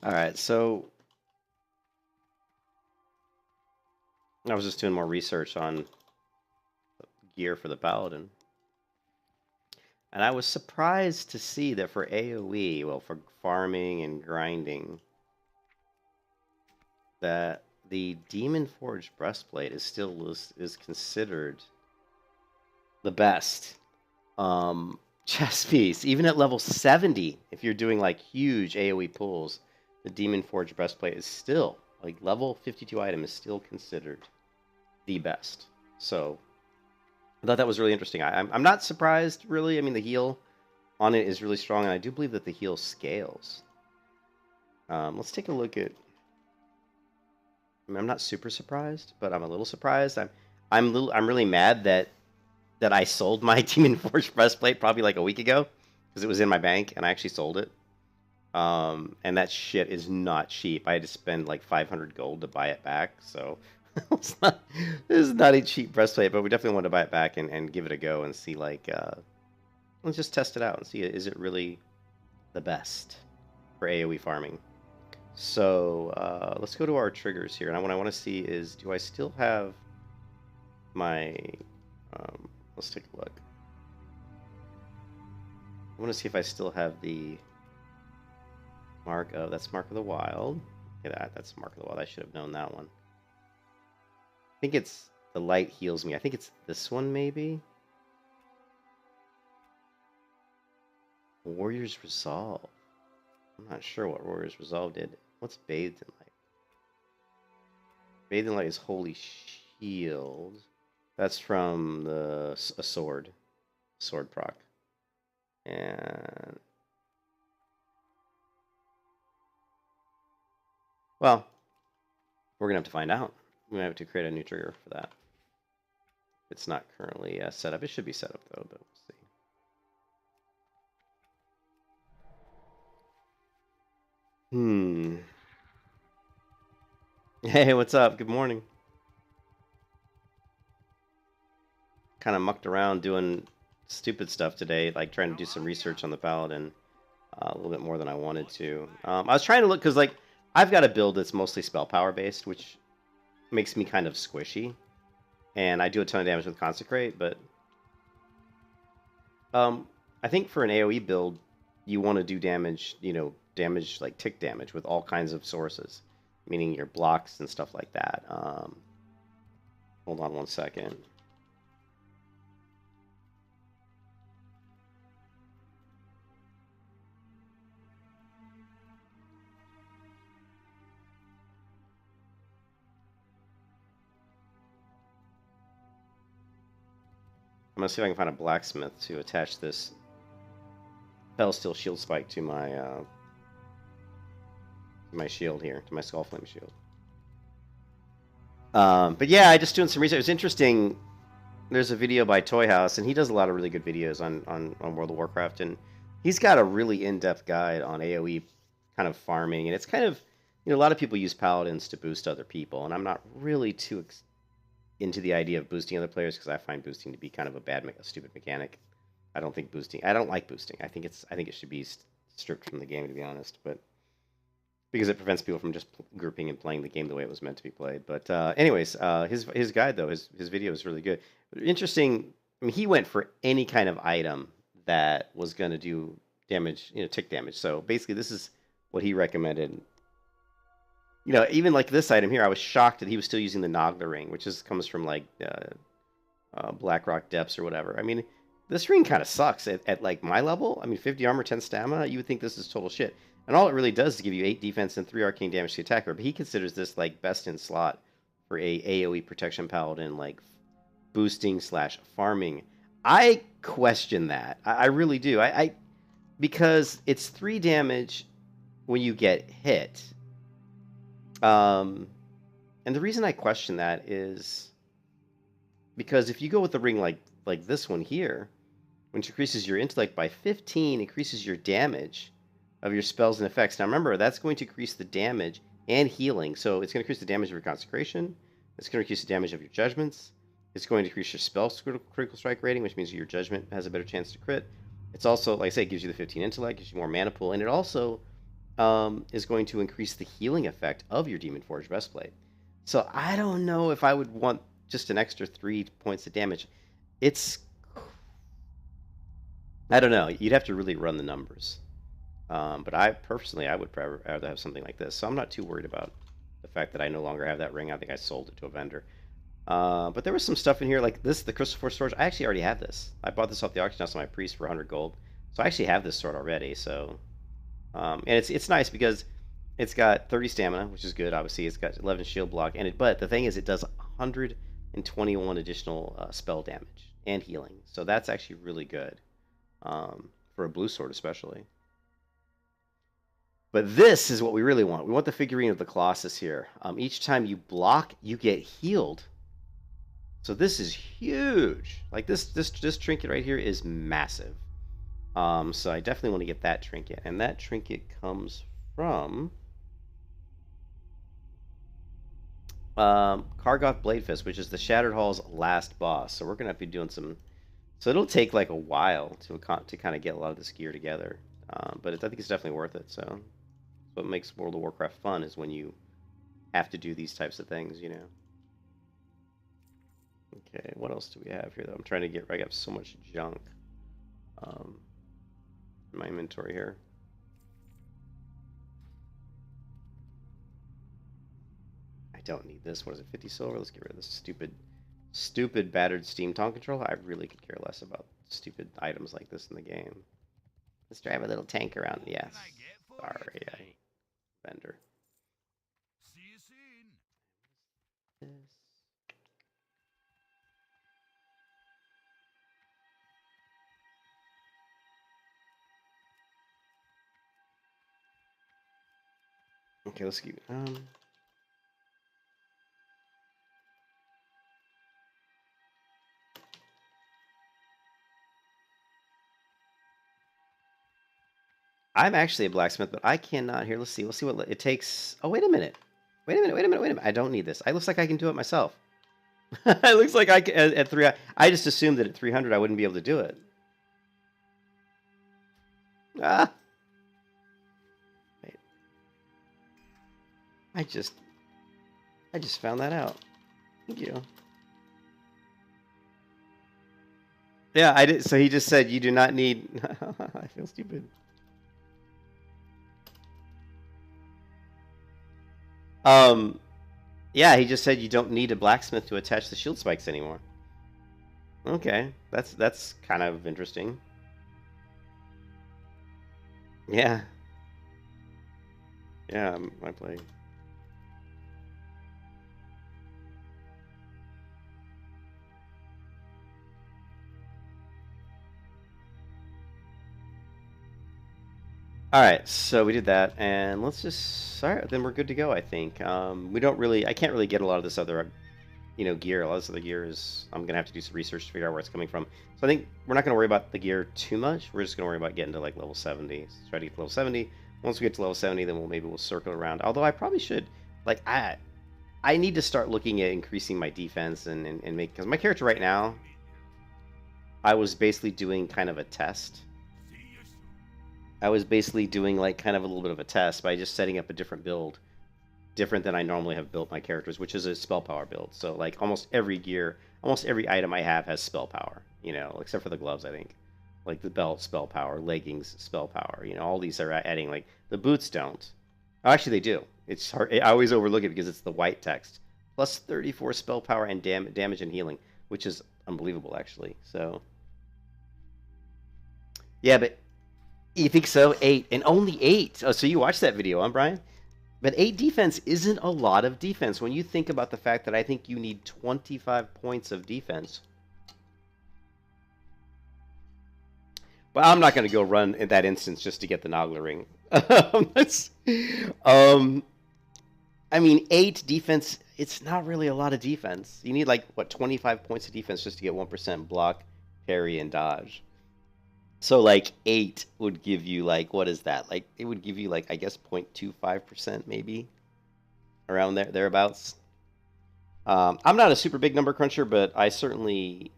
All right, so I was just doing more research on gear for the Paladin, and I was surprised to see that for AoE, well, for farming and grinding, that the Demon Forged breastplate is still is considered the best chess piece, even at level 70. If you're doing like huge AoE pulls, the Demon Forged breastplate is still like level 52 item is still considered the best. So I thought that was really interesting. I'm not surprised, really. I mean, the heal on it is really strong, and I do believe that the heal scales. Let's take a look at. I mean, I'm not super surprised, but I'm a little surprised. I'm really mad that I sold my Demon Forge breastplate probably like a week ago because it was in my bank and I actually sold it. And that shit is not cheap. I had to spend like 500 gold to buy it back, so this is not a cheap breastplate, but we definitely want to buy it back and give it a go and see like let's just test it out and see is it really the best for AoE farming. So let's go to our triggers here, and what I want to see is do I still have my let's take a look. I want to see if I still have the mark of that's Mark of the Wild. Okay, that's Mark of the Wild. I should have known that one. I think it's the light heals me. I think it's this one maybe. Warrior's Resolve. I'm not sure what Warrior's Resolve did. What's Bathed in Light? Bathed in Light is Holy Shield. That's from a sword proc. And well, we're gonna have to find out. We have to create a new trigger for that. It's not currently set up. It should be set up though, but we'll see. Hey, what's up? Good morning. Kind of mucked around doing stupid stuff today, like trying to do some research on the Paladin a little bit more than I wanted to. I was trying to look because like I've got a build that's mostly spell power based, which makes me kind of squishy, and I do a ton of damage with Consecrate. But I think for an AOE build, you want to do damage, damage like tick damage with all kinds of sources, meaning your blocks and stuff like that. Hold on one second. I'm gonna see if I can find a blacksmith to attach this Fellsteel shield spike to my shield here, to my Skullflame shield. But yeah, I just doing some research. It's interesting. There's a video by Toy House, and he does a lot of really good videos on World of Warcraft, and he's got a really in-depth guide on AOE kind of farming, and it's kind of, a lot of people use paladins to boost other people, and I'm not really too into the idea of boosting other players because I find boosting to be kind of a stupid mechanic. I don't like boosting. I think it should be stripped from the game, to be honest, but because it prevents people from just grouping and playing the game the way it was meant to be played. But anyways, his guide though, his video is really good. Interesting. I mean, he went for any kind of item that was going to do damage, tick damage. So basically, this is what he recommended. Even like this item here, I was shocked that he was still using the Nogla ring, which comes from like Blackrock Depths or whatever. I mean, this ring kind of sucks at like my level. I mean, 50 armor, 10 stamina. You would think this is total shit. And all it really does is give you 8 defense and 3 arcane damage to the attacker. But he considers this like best in slot for a AoE protection paladin, like boosting / farming. I question that. I really do. Because it's 3 damage when you get hit. And the reason I question that is because if you go with the ring like this one here, which increases your intellect by 15, increases your damage of your spells and effects. Now remember, that's going to increase the damage and healing. So it's going to increase the damage of your consecration. It's going to increase the damage of your judgments. It's going to increase your spell critical strike rating, which means your judgment has a better chance to crit. It's also, like I say, it gives you the 15 intellect, gives you more mana pool, and it also is going to increase the healing effect of your Demon Forge breastplate. So I don't know if I would want just an extra 3 points of damage. It's, I don't know. You'd have to really run the numbers. But I personally, I would rather have something like this. So I'm not too worried about the fact that I no longer have that ring. I think I sold it to a vendor. But there was some stuff in here like this, the Crystal Force Sword. I actually already have this. I bought this off the auction house on my priest for 100 gold. So I actually have this sword already. So, and it's nice because it's got 30 stamina, which is good. Obviously, it's got 11 shield block, and but the thing is, it does 121 additional spell damage and healing. So that's actually really good for a blue sword, especially. But this is what we really want. We want the figurine of the Colossus here. Each time you block, you get healed. So this is huge. Like this trinket right here is massive. So I definitely want to get that trinket, and that trinket comes from Kargoth Bladefist, which is the Shattered Hall's last boss. So we're gonna have to be doing some. So it'll take like a while to kind of get a lot of this gear together, but I think it's definitely worth it. So what makes World of Warcraft fun is when you have to do these types of things, you know. Okay, what else do we have here, though? I'm trying to get... I got so much junk in my inventory here. I don't need this. What is it, 50 silver? Let's get rid of this stupid battered steam taunt control. I really could care less about stupid items like this in the game. Let's drive a little tank around. Yes. Sorry, vendor. See you soon. Okay, let's keep. I'm actually a blacksmith, but I cannot. Here, let's see. We'll see what it takes. Oh, wait a minute. Wait a minute. I don't need this. It looks like I can do it myself. It looks like I can, at 3. I just assumed that at 300 I wouldn't be able to do it. Ah. Wait. I just found that out. Thank you. Yeah, I did. So he just said you do not need. I feel stupid. Yeah, he just said you don't need a blacksmith to attach the shield spikes anymore. Okay, that's kind of interesting. Yeah. Yeah, I play. All right, so we did that, and let's just. All right, then we're good to go. I think. We don't really. I can't really get a lot of this other, gear. A lot of this other gear is. I'm gonna have to do some research to figure out where it's coming from. So I think we're not gonna worry about the gear too much. We're just gonna worry about getting to like level 70. So try to get to level 70. Once we get to level 70, then maybe we'll circle around. Although I probably should. Like I need to start looking at increasing my defense and make, because my character right now, I was basically doing kind of a test. I was basically doing like kind of a little bit of a test by just setting up a different build, different than I normally have built my characters, which is a spell power build. So like almost every gear, almost every item I have has spell power, except for the gloves, I think. Like the belt, spell power, leggings, spell power, all these are adding, like the boots don't. Oh, actually they do. It's hard. I always overlook it because it's the white text. Plus 34 spell power and damage and healing, which is unbelievable actually. So yeah, but you think so? 8 and only 8. Oh, so you watched that video, huh, Brian? But 8 defense isn't a lot of defense when you think about the fact that I think you need 25 points of defense. But I'm not going to go run in that instance just to get the Nogla ring. I mean, 8 defense, it's not really a lot of defense. You need like, what, 25 points of defense just to get 1% block, parry, and dodge. So like 8 would give you like, what is that? Like it would give you like, I guess 0.25% maybe, around there, thereabouts. I'm not a super big number cruncher, but I certainly,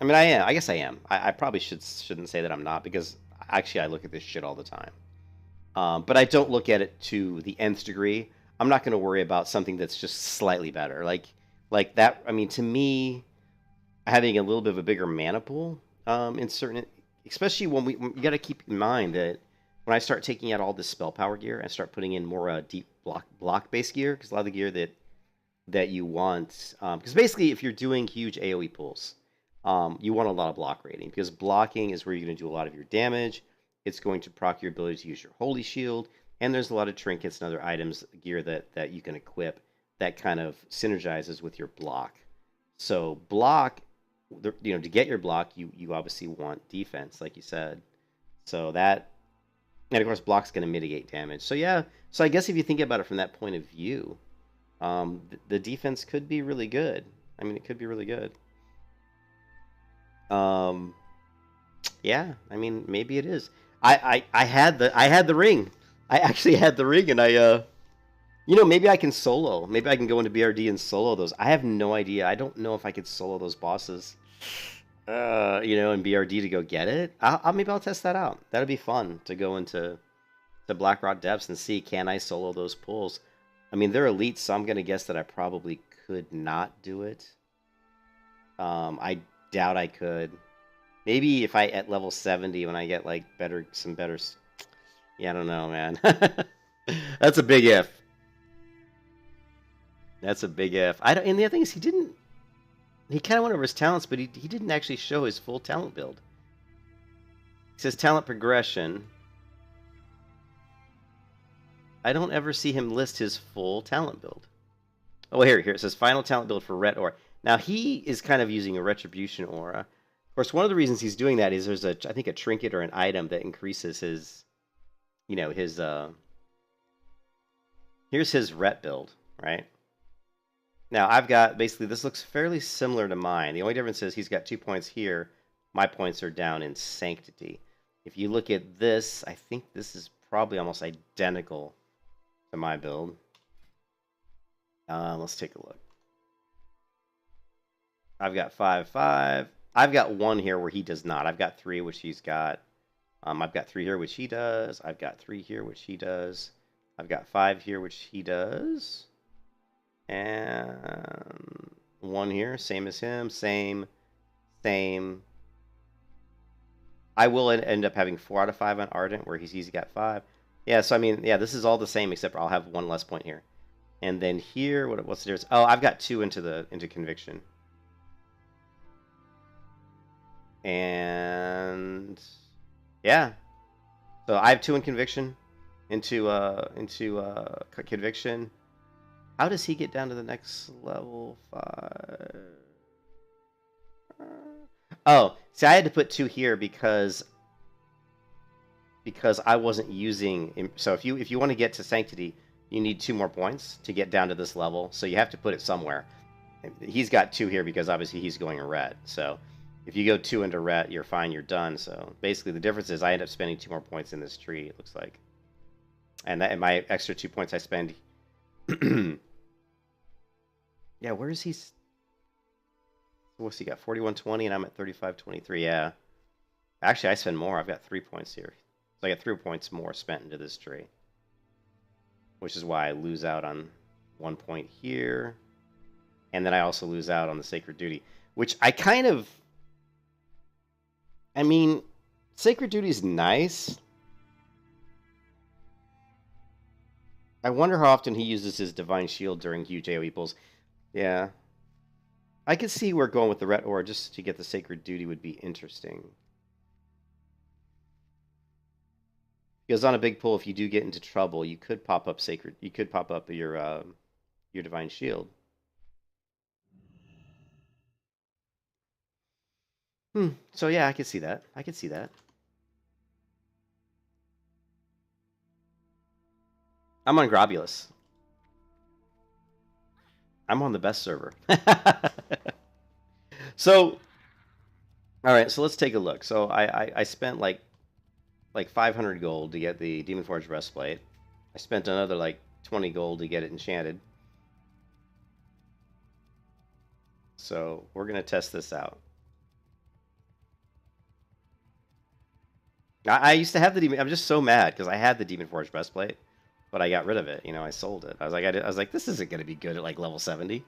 I mean, I am. I guess I am. I probably shouldn't say that I'm not, because actually I look at this shit all the time. But I don't look at it to the nth degree. I'm not going to worry about something that's just slightly better. Like that. I mean, to me, having a little bit of a bigger mana pool in certain, especially when you got to keep in mind that when I start taking out all this spell power gear, I start putting in more deep block based gear because a lot of the gear that you want, because basically if you're doing huge AOE pools, you want a lot of block rating because blocking is where you're going to do a lot of your damage. It's going to proc your ability to use your holy shield, and there's a lot of trinkets and other items, gear that you can equip that kind of synergizes with your block. So block, to get your block, you obviously want defense, like you said. So that, and of course, block's going to mitigate damage. So yeah, so I guess if you think about it from that point of view, the defense could be really good. I mean, it could be really good. Um, yeah, I mean, maybe it is. I had the ring. I actually had the ring, and maybe I can solo. Maybe I can go into BRD and solo those. I have no idea. I don't know if I could solo those bosses. In BRD to go get it. Maybe I'll test that out. That'd be fun to go into the Blackrock depths and see, can I solo those pulls. I mean, they're elite, so I'm gonna guess that I probably could not do it. I doubt I could. Maybe if I at level 70 when I get like some better. Yeah, I don't know, man. That's a big if. That's a big if. I don't. And the other thing is, he didn't. He kind of went over his talents, but he didn't actually show his full talent build. He says talent progression. I don't ever see him list his full talent build. Oh, here it says final talent build for Ret Aura. Now he is kind of using a Retribution Aura. Of course, one of the reasons he's doing that is there's I think a trinket or an item that increases his, here's his Ret build, right? Now I've got, basically this looks fairly similar to mine. The only difference is he's got 2 points here. My points are down in Sanctity. If you look at this, I think this is probably almost identical to my build. Let's take a look. I've got 5, 5. I've got 1 here where he does not. I've got 3, which he's got. I've got 3 here, which he does. I've got 3 here, which he does. I've got 5 here, which he does. And 1 here, same as him. Same. I will end up having 4 out of 5 on Ardent, where he's got 5. Yeah, so I mean, yeah, this is all the same, except I'll have 1 less point here. And then here, what's the difference? Oh, I've got 2 into Conviction. And yeah, so I have 2 in Conviction, into Conviction. How does he get down to the next level? 5. Oh, see, I had to put 2 here because I wasn't using. So if you want to get to Sanctity, you need 2 more points to get down to this level. So you have to put it somewhere. He's got 2 here because obviously he's going a Ret. So if you go 2 into Ret, you're fine, you're done. So basically the difference is I end up spending 2 more points in this tree, it looks like. And my extra 2 points I spend. Yeah, where is he? What's he got? 41.20 and I'm at 35.23. Yeah. Actually, I spend more. I've got 3 points here. So I got 3 points more spent into this tree. Which is why I lose out on 1 point here. And then I also lose out on the Sacred Duty. Which I kind of... I mean, Sacred Duty is nice. I wonder how often he uses his Divine Shield during huge AoE pulls. Yeah. I could see where going with the Ret Aura just to get the Sacred Duty would be interesting. Because on a big pull, if you do get into trouble, you could pop up your Divine Shield. So yeah, I could see that. I could see that. I'm on Grobulus. I'm on the best server. So, all right, so let's take a look. So I spent like 500 gold to get the Demon Forge breastplate. I spent another like 20 gold to get it enchanted. So we're gonna test this out. I used to have the demon. I'm just so mad because I had the Demon Forge breastplate, but I got rid of it. You know, I sold it. I was like, I was like, this isn't going to be good at like level 70.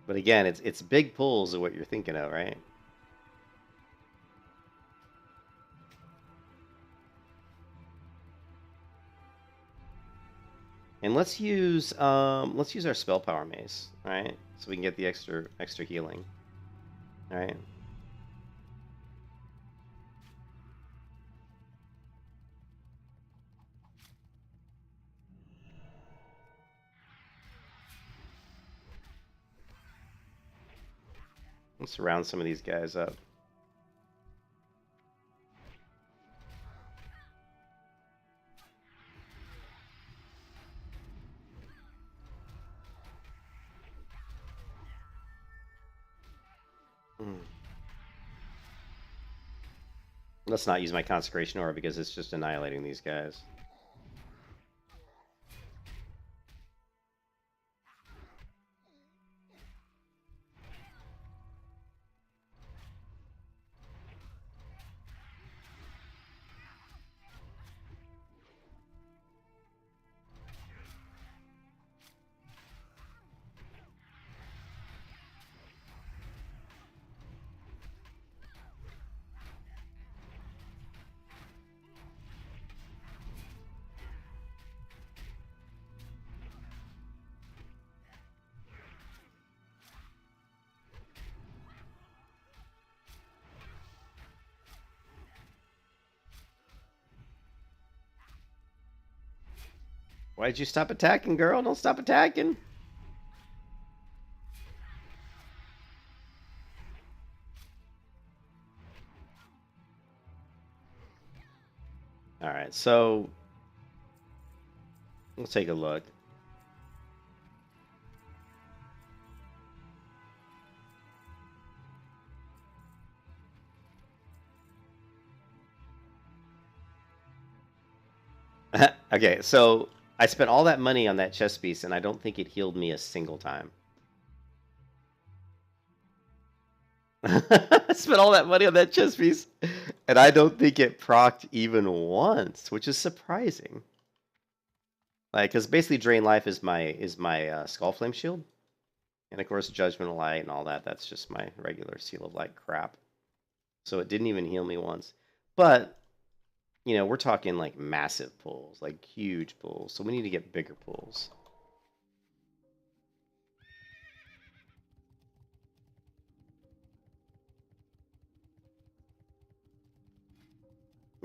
But again, it's big pulls of what you're thinking of, right? And let's use our spell power mace, all right? So we can get the extra healing. All right. Let's round some of these guys up. Let's not use my consecration aura because it's just annihilating these guys. Why did you stop attacking, girl? Don't stop attacking. All right, so let's take a look. Okay, so I spent all that money on that chess piece, and I don't think it healed me a single time. I spent all that money on that chess piece, and I don't think it procced even once, which is surprising. Like, because basically, Drain Life is my Skull Flame shield, and of course, Judgment of Light and all that. That's just my regular Seal of Light crap. So it didn't even heal me once. But you know, we're talking like massive pulls, like huge pulls. So we need to get bigger pulls.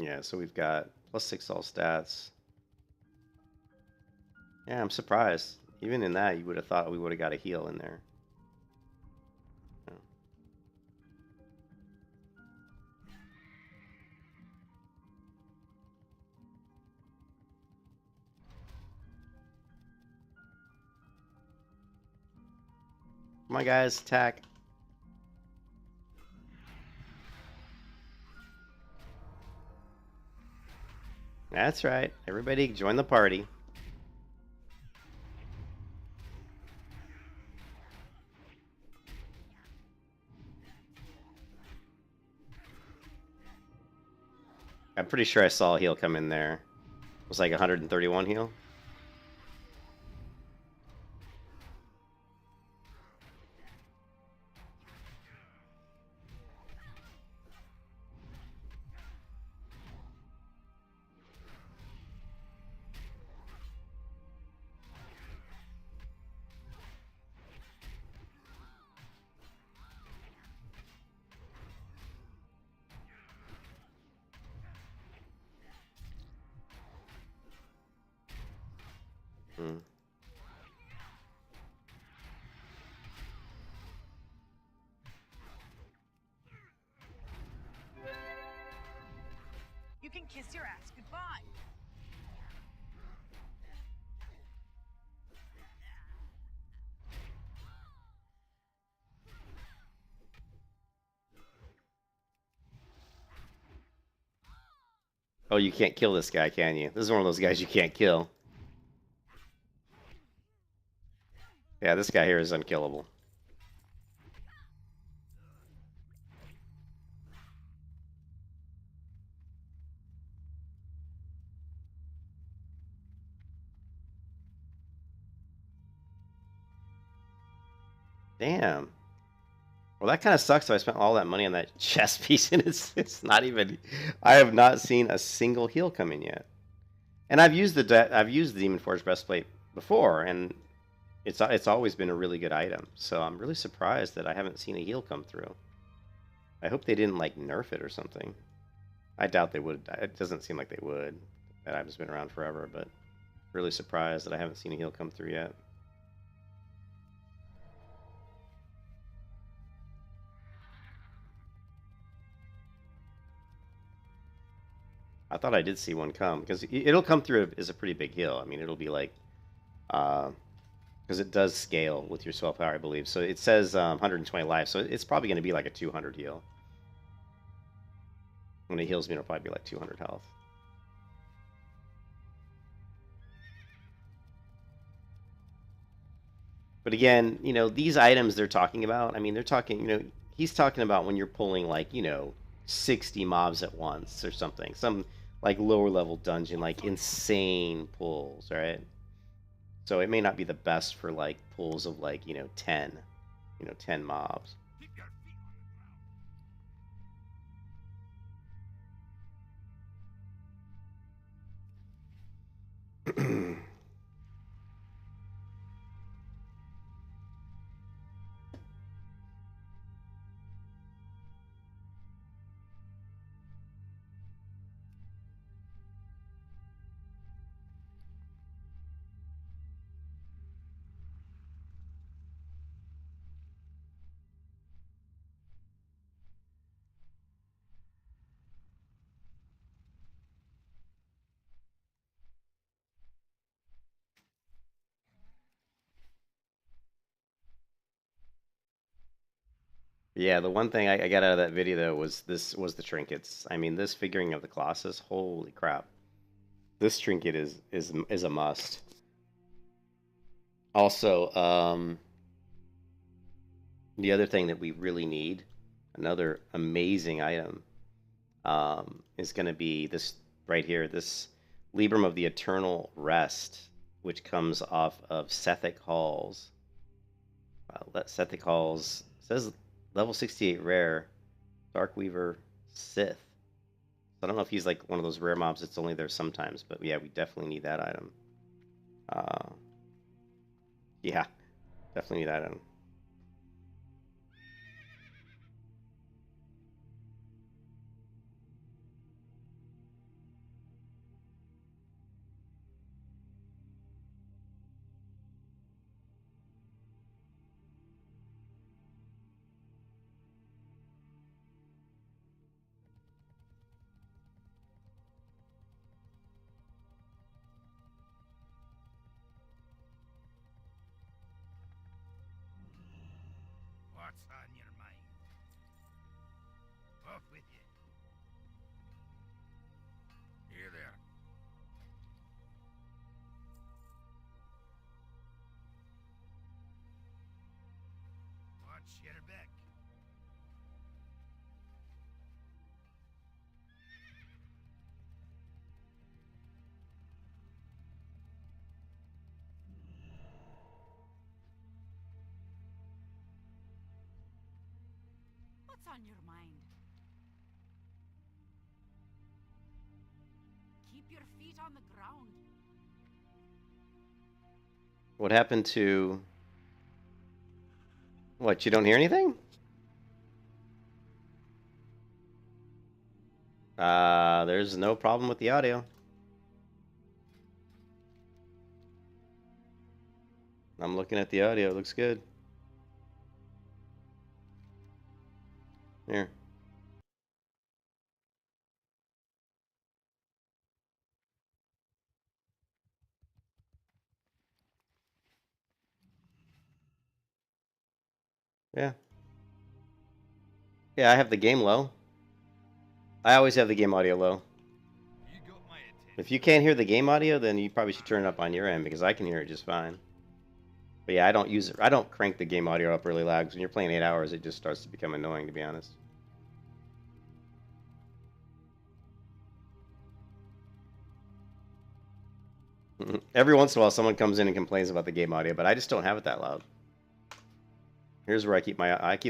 Yeah, so we've got +6 all stats. Yeah, I'm surprised. Even in that, you would have thought we would have got a heal in there. Yeah. Come on, guys, attack. That's right. Everybody join the party. I'm pretty sure I saw a heal come in there. It was like 131 heal. Hmm. You can kiss your ass goodbye. Oh, you can't kill this guy, can you? This is one of those guys you can't kill. Yeah, this guy here is unkillable. Damn. Well, that kind of sucks. So I spent all that money on that chess piece, and it's not even. I have not seen a single heal come in yet. And I've used the Demon Forge breastplate before, and it's always been a really good item. So I'm really surprised that I haven't seen a heal come through. I hope they didn't like nerf it or something. I doubt they would. It doesn't seem like they would. That item's been around forever, but really surprised that I haven't seen a heal come through yet. I thought I did see one come because it'll come through as a pretty big heal. I mean, it'll be like, because it does scale with your spell power, I believe. So it says 120 life, so it's probably going to be like a 200 heal. When it heals me, it'll probably be like 200 health. But again, you know, these items they're talking about, I mean, they're talking, you know, he's talking about when you're pulling like, you know, 60 mobs at once or something. Some like lower level dungeon, like insane pulls, right? So it may not be the best for like pulls of like, you know, 10, 10 mobs. Keep your feet on the ground. Yeah, the one thing I got out of that video though was the trinkets. I mean, this figuring of the Colossus, holy crap. This trinket is a must. Also, the other thing that we really need, another amazing item, is going to be this right here, this Librum of the Eternal Rest, which comes off of Sethic Halls. Sethic Halls says level 68 rare, Darkweaver Sith. So I don't know if he's like one of those rare mobs that's only there sometimes, but yeah, we definitely need that item. Yeah, definitely need that item. What's on your mind? Off with you. Here there. Watch your back. What's on your mind? Keep your feet on the ground. What happened to... What, you don't hear anything? There's no problem with the audio. I'm looking at the audio, it looks good. Here. Yeah. Yeah, I have the game low. I always have the game audio low. You got my attention. If you can't hear the game audio, then you probably should turn it up on your end because I can hear it just fine. But yeah, I don't use it. I don't crank the game audio up really loud because when you're playing 8 hours, it just starts to become annoying, to be honest. Every once in a while, someone comes in and complains about the game audio, but I just don't have it that loud. Here's where I keep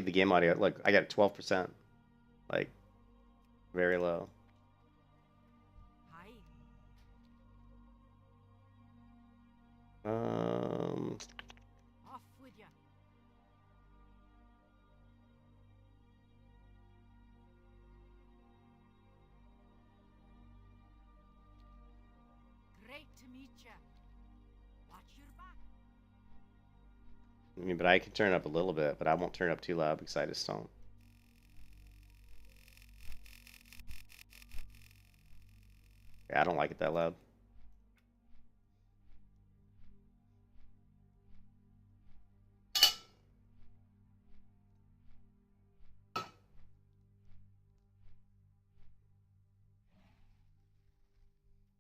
the game audio. Look, I got 12%. Like, very low. Hi. Off with ya. Great to meet ya. Watch your back. I mean, but I can turn it up a little bit, but I won't turn it up too loud because I just don't. Yeah, I don't like it that loud.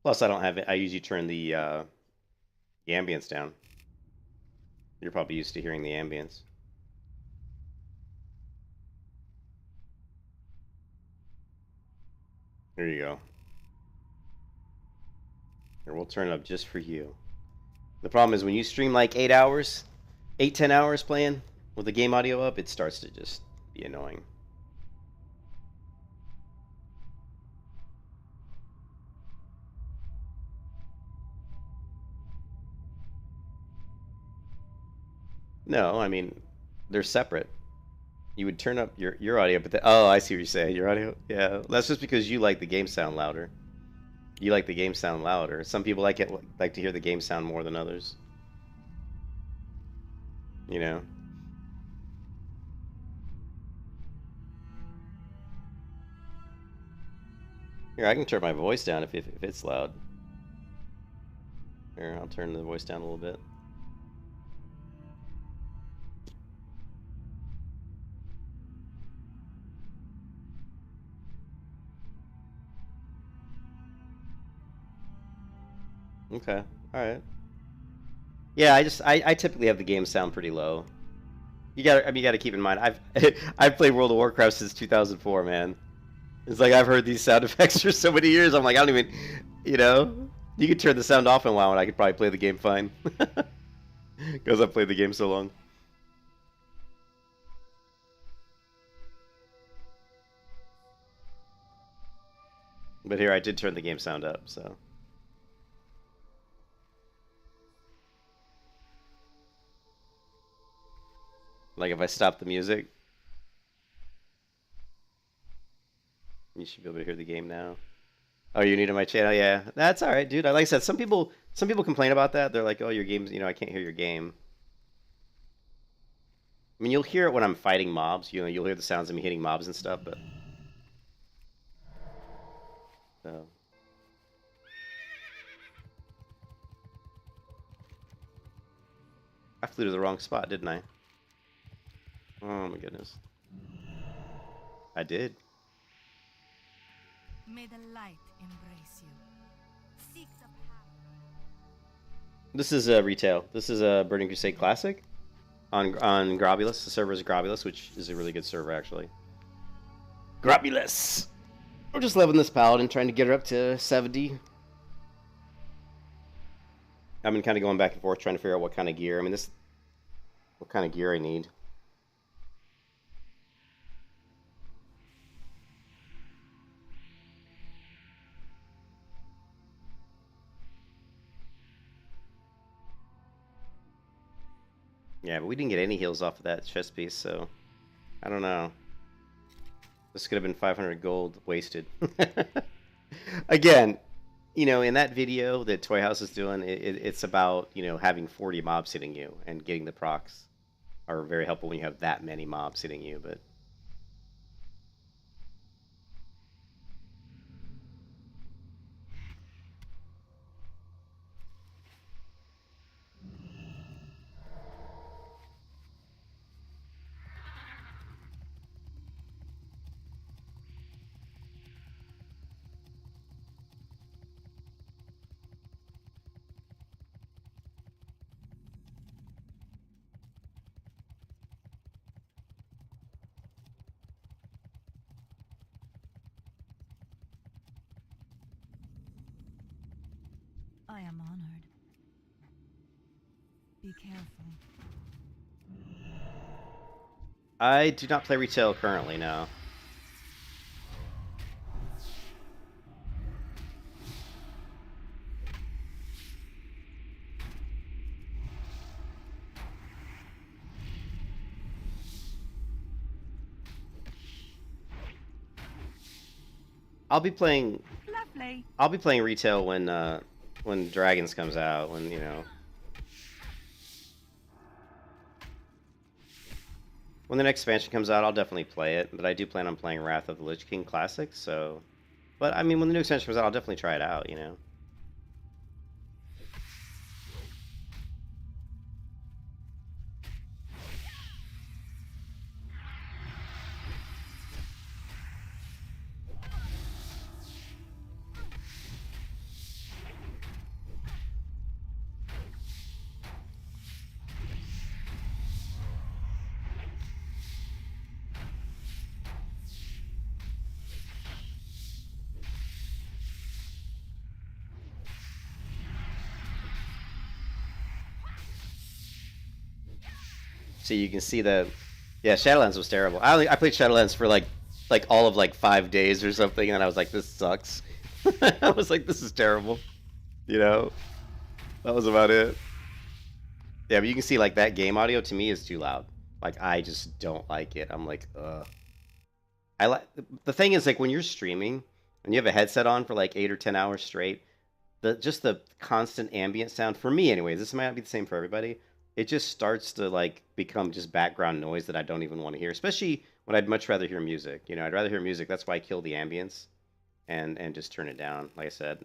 Plus, I don't have it. I usually turn the ambience down. You're probably used to hearing the ambience. There you go. Here, we'll turn it up just for you. The problem is when you stream like 8 hours, 10 hours playing with the game audio up, it starts to just be annoying. No, I mean, they're separate. You would turn up your audio, but oh, I see what you're saying. Your audio, yeah, that's just because you like the game sound louder. You like the game sound louder. Some people like to hear the game sound more than others. You know. Here, I can turn my voice down if it's loud. Here, I'll turn the voice down a little bit. Okay, all right. Yeah, I typically have the game sound pretty low. You gotta keep in mind I've played World of Warcraft since 2004, man. It's like I've heard these sound effects for so many years. I'm like, I don't even, you know, you could turn the sound off in WoW and I could probably play the game fine. Because I've played the game so long. But here I did turn the game sound up, so. Like if I stop the music, you should be able to hear the game now. Oh, you're new to my channel? Yeah, that's all right, dude. Like I said, some people complain about that. They're like, "Oh, your game's, I can't hear your game." I mean, you'll hear it when I'm fighting mobs. You'll hear the sounds of me hitting mobs and stuff, but so. I flew to the wrong spot, didn't I? Oh my goodness. I did. May the light embrace you. Seek the path. This is a retail. This is a Burning Crusade Classic on Grobulus. The server is Grobulus, which is a really good server actually. Grobulus. We're just loving this paladin, trying to get her up to 70. I've been kind of going back and forth trying to figure out what kind of gear. I mean, what kind of gear I need. Yeah, but we didn't get any heals off of that chest piece, so I don't know. This could have been 500 gold wasted. Again, in that video that Toy House is doing, it's about, having 40 mobs hitting you and getting the procs are very helpful when you have that many mobs hitting you, but I am honored. Be careful. I do not play retail currently, no. I'll be playing Lovely. I'll be playing retail when Dragons comes out, when the next expansion comes out, I'll definitely play it, but I do plan on playing Wrath of the Lich King Classic, so but I mean when the new expansion comes out, I'll definitely try it out. So you can see that yeah, Shadowlands was terrible. I played Shadowlands for like all of like 5 days or something, and I was like, this sucks. I was like, this is terrible. You know, that was about it. Yeah, but you can see like that game audio to me is too loud. Like I just don't like it. I'm like, ugh. I like the thing is like when you're streaming and you have a headset on for like 8 or 10 hours straight, the constant ambient sound for me anyways. This might not be the same for everybody. It just starts to like become just background noise that I don't even want to hear. Especially when I'd much rather hear music. I'd rather hear music. That's why I kill the ambience and just turn it down. Like I said,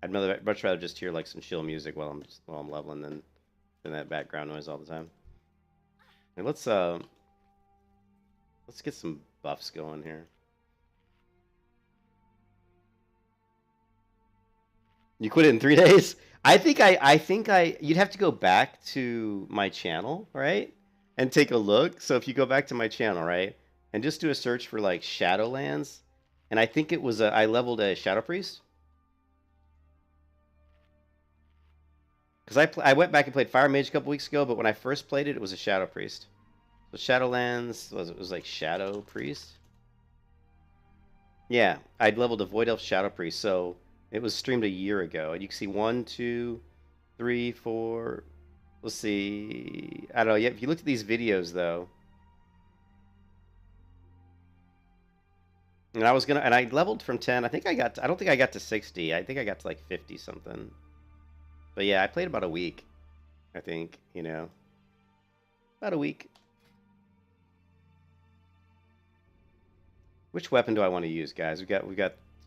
I'd much rather just hear like some chill music while I'm leveling than that background noise all the time. And let's get some buffs going here. You quit it in 3 days? I think you'd have to go back to my channel, right? And take a look. So if you go back to my channel, right? And just do a search for like Shadowlands. And I think it was I leveled a Shadow Priest. Because I went back and played Fire Mage a couple weeks ago, but when I first played it, it was a Shadow Priest. So Shadowlands was like Shadow Priest. Yeah, I'd leveled a Void Elf Shadow Priest, so it was streamed a year ago, and you can see 1, 2, 3, 4. Let's see. I don't know. Yeah, if you look at these videos though, and I leveled from 10. I don't think I got to 60. I think I got to like 50 something. But yeah, I played about a week. I think about a week. Which weapon do I want to use, guys? We've got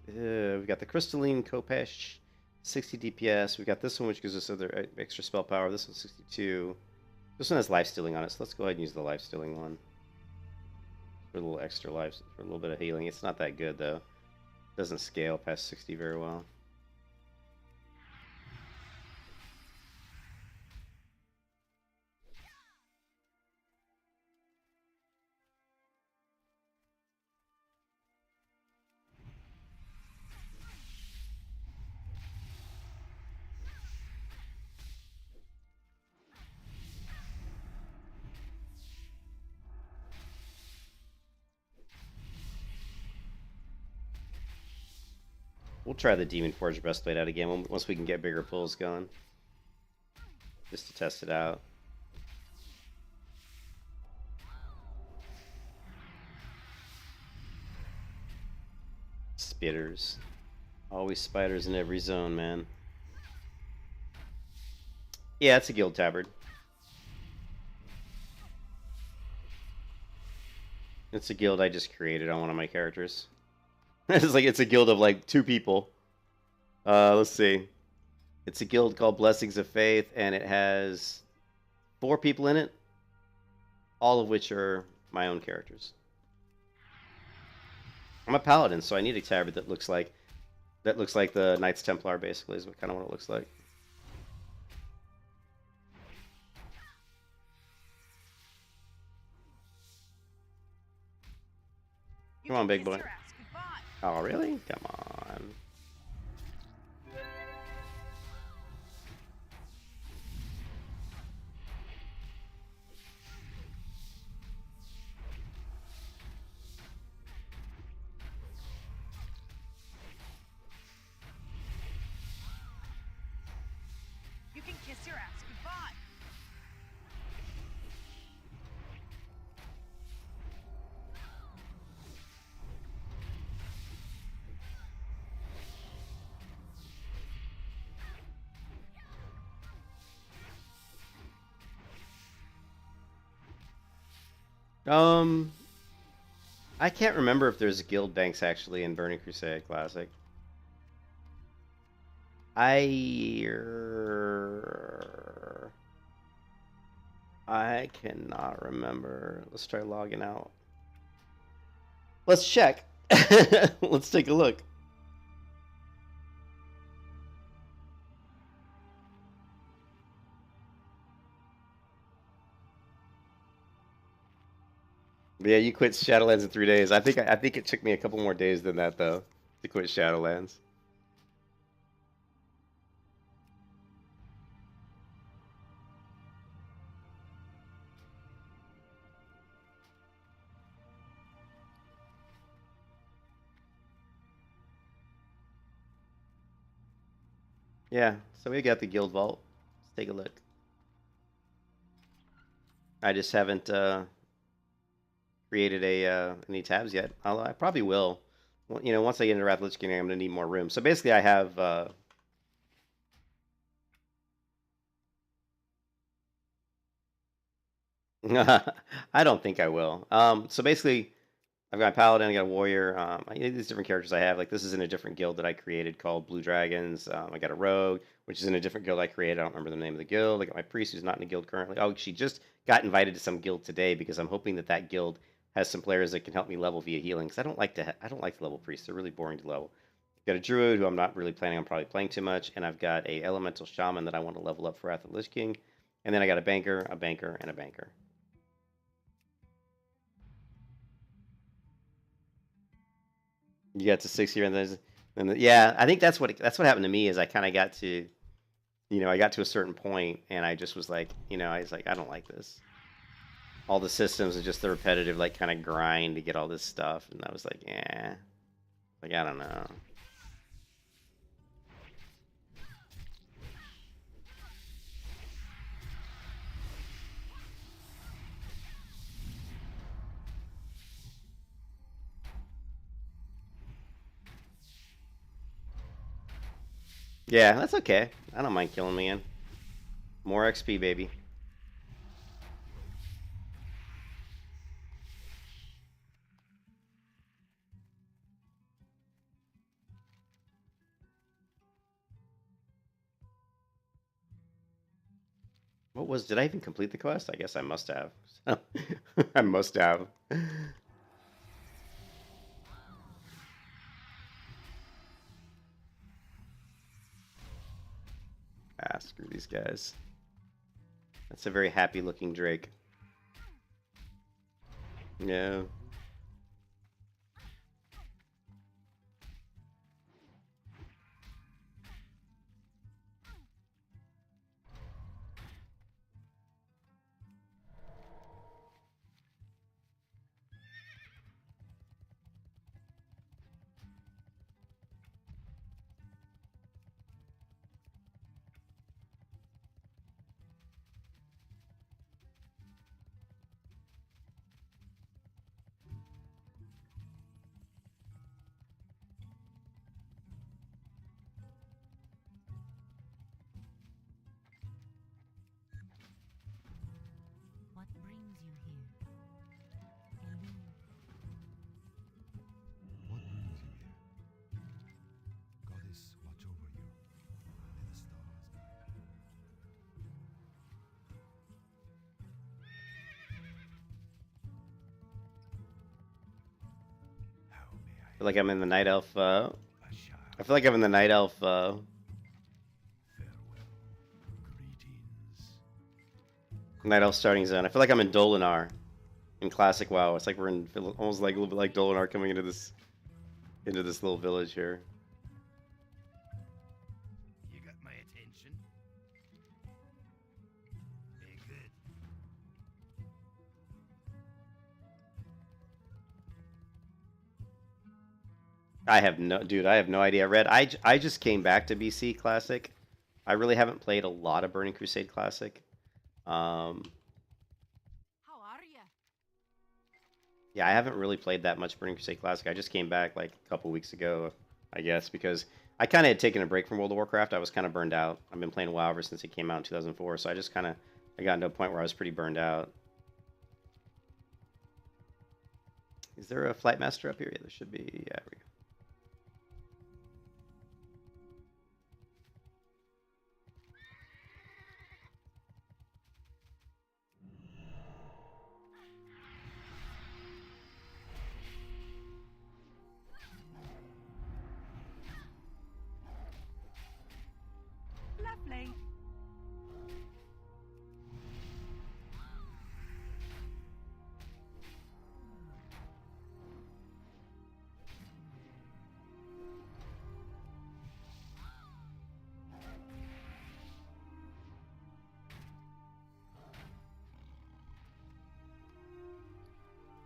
the Crystalline Kopesh, 60 DPS. We got this one, which gives us other extra spell power. This one's 62. This one has life stealing on it, so let's go ahead and use the life stealing one for a little extra life, for a little bit of healing. It's not that good though. It doesn't scale past 60 very well. We'll try the Demon Forge Breastplate out again once we can get bigger pulls going. Just to test it out. Spitters. Always spiders in every zone, man. Yeah, it's a guild tabard. It's a guild I just created on one of my characters. It's a guild of like 2 people. Let's see. It's a guild called Blessings of Faith, and it has 4 people in it, all of which are my own characters. I'm a paladin, so I need a tabard that looks like the Knights Templar. Basically, is kind of what it looks like. Come on, big boy. Oh, really? Come on. your ass goodbye. I can't remember if there's guild banks actually in Burning Crusade Classic. I cannot remember. Let's try logging out. Let's check. Let's take a look. But yeah, you quit Shadowlands in 3 days. I think it took me a couple more days than that though to quit Shadowlands. Yeah, so we got the guild vault. Let's take a look. I just haven't created any tabs yet. I probably will. You know, once I get into Wrath Lich King, I'm gonna need more room. So basically, I have. I don't think I will. So basically, I've got a paladin, I got a warrior. These different characters I have. Like this is in a different guild that I created called Blue Dragons. I got a rogue, which is in a different guild I created. I don't remember the name of the guild. I got my priest, who's not in a guild currently. Oh, she just got invited to some guild today because I'm hoping that that guild has some players that can help me level via healing. Because I don't like to level priests. They're really boring to level. I've got a druid who I'm not really planning on probably playing too much, and I've got a elemental shaman that I want to level up for Wrath of the Lich King, and then I got a banker, and a banker. You got to 6 year, and yeah, I think that's what happened to me is I kind of got to, I got to a certain point, and I just was like, I was like, I don't like this. All the systems and just the repetitive, like, kind of grind to get all this stuff, and I was like, yeah, like I don't know. Yeah, that's okay. I don't mind killing me in. More XP, baby. Did I even complete the quest? I guess I must have. I must have. Screw these guys. That's a very happy looking Drake. Yeah. What brings you here? Elune. What brings you here? Goddess, watch over you. May the stars guide you. How may I I feel like I'm in the Night Elf. a I feel like I'm in the Night Elf. farewell? Greetings. Night Elf starting zone. I feel like I'm in Dolinar in Classic WoW. It's like we're in almost like a little bit like Dolinar coming into this little village here. You got my attention? Very good. I have no idea. Red, I just came back to BC Classic. I really haven't played a lot of Burning Crusade Classic. How are ya? Yeah, I haven't really played that much Burning Crusade Classic. I just came back like a couple weeks ago, I guess, because I kind of had taken a break from World of Warcraft. I was kind of burned out. I've been playing WoW ever since it came out in 2004, so I just kind of I got to a point where I was pretty burned out. Is there a Flight Master up here? Yeah, there should be. Yeah, there we go. Lovely.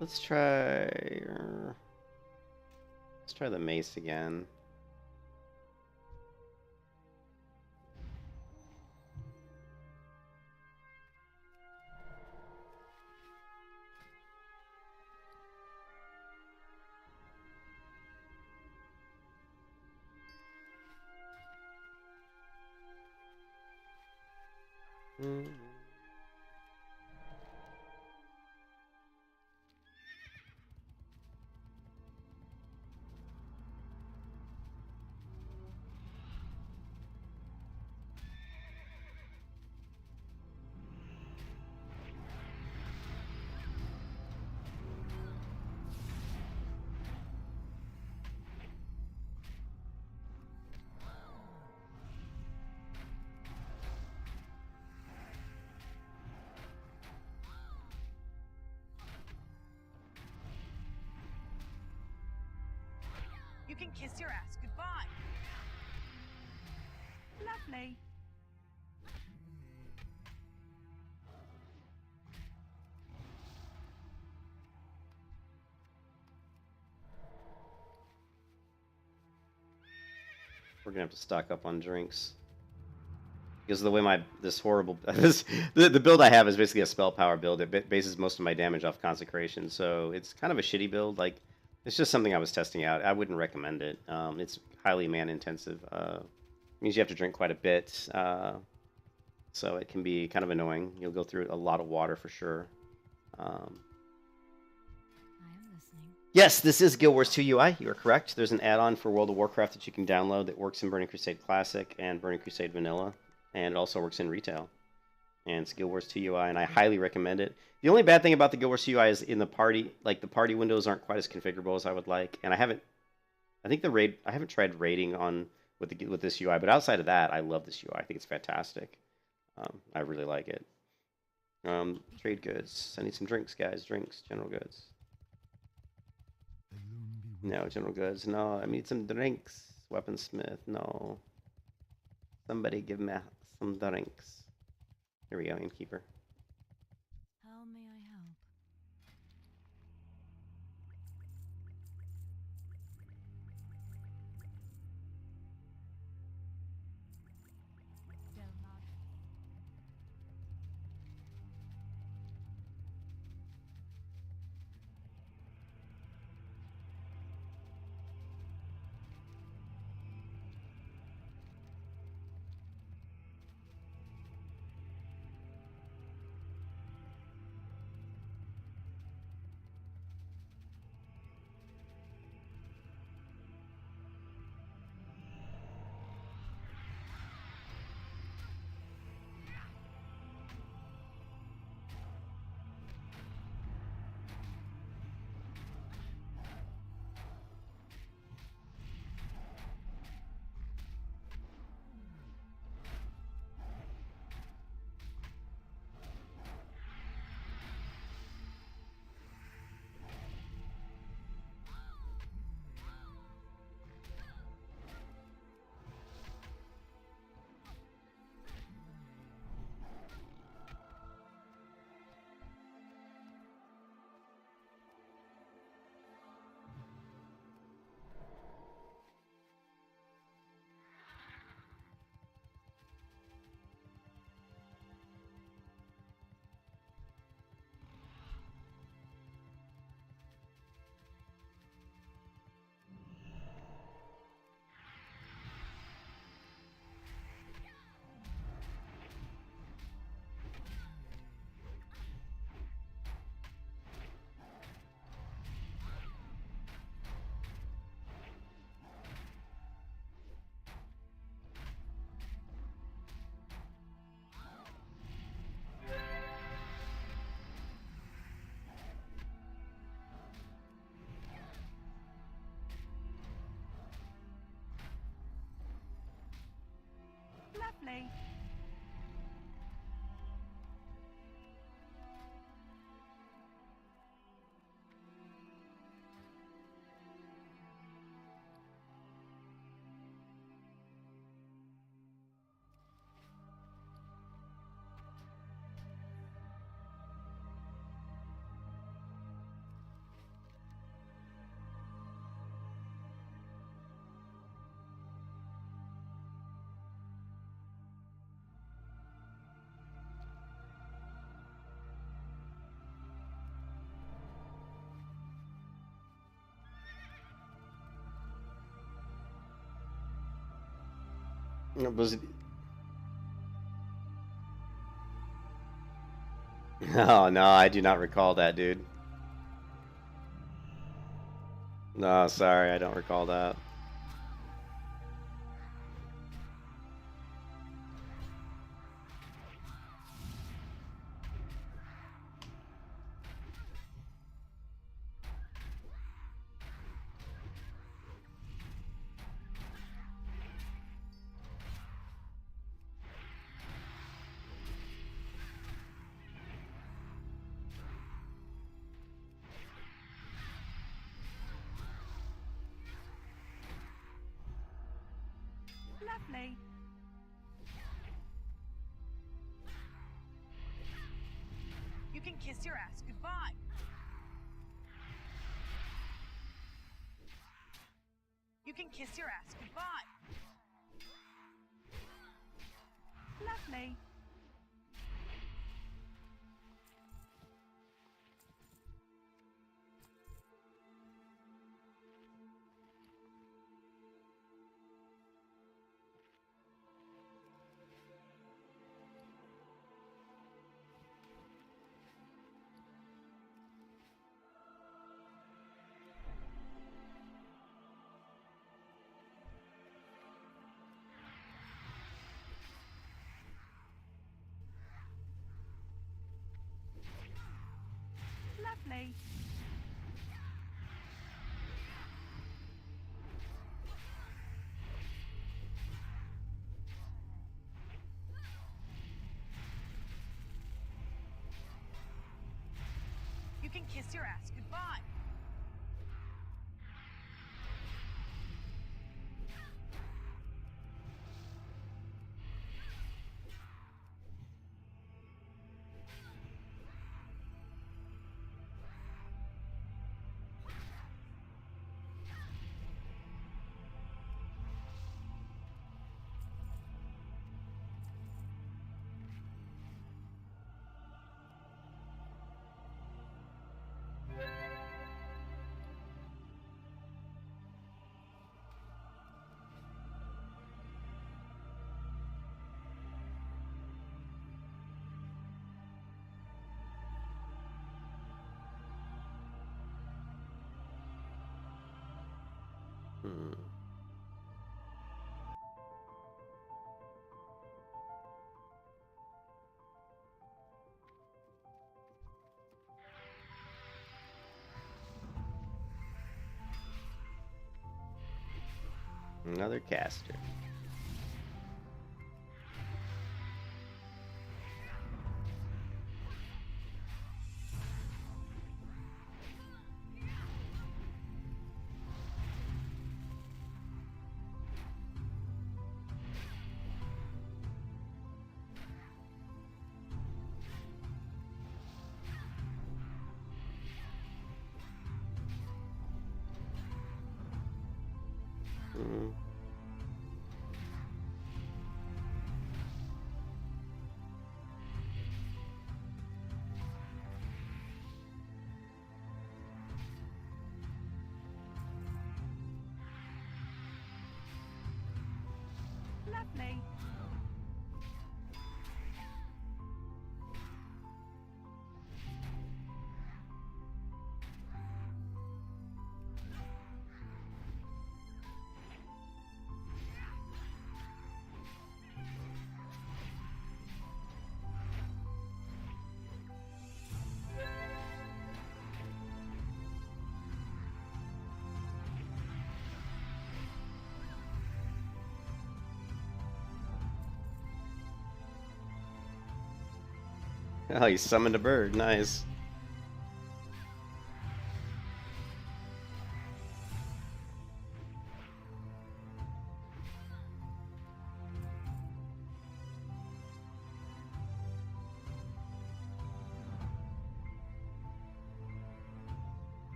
Let's try. Let's try the mace again. Mm. You can kiss your ass goodbye. Lovely. We're gonna have to stock up on drinks because of the way this horrible the build I have is basically a spell power build. It bases most of my damage off consecration, so it's kind of a shitty build. Like it's just something I was testing out. I wouldn't recommend it. It's highly mana intensive. Means you have to drink quite a bit, so it can be kind of annoying. You'll go through a lot of water for sure. I am listening. Yes, this is Guild Wars 2 UI. You are correct. There's an add-on for World of Warcraft that you can download that works in Burning Crusade Classic and Burning Crusade Vanilla, and it also works in retail. And it's Guild Wars 2 UI, and I highly recommend it. The only bad thing about the Guild Wars 2 UI is in the party, like the party windows aren't quite as configurable as I would like, and I haven't tried raiding on with this UI, but outside of that, I love this UI. I think it's fantastic. I really like it. Trade goods. I need some drinks, guys. Drinks, general goods. No, general goods. No, I need some drinks. Weaponsmith. No. Somebody give me some drinks. Here we go, innkeeper. How may I help? Del Mar. Was it... Oh no, I do not recall that, dude. No, sorry, I don't recall that. Lovely. You can kiss your ass goodbye. You can kiss your ass goodbye. Lovely. Lovely. You can kiss your ass goodbye. Hmm. Another caster. Hmm. Lovely. Oh, you summoned a bird. Nice.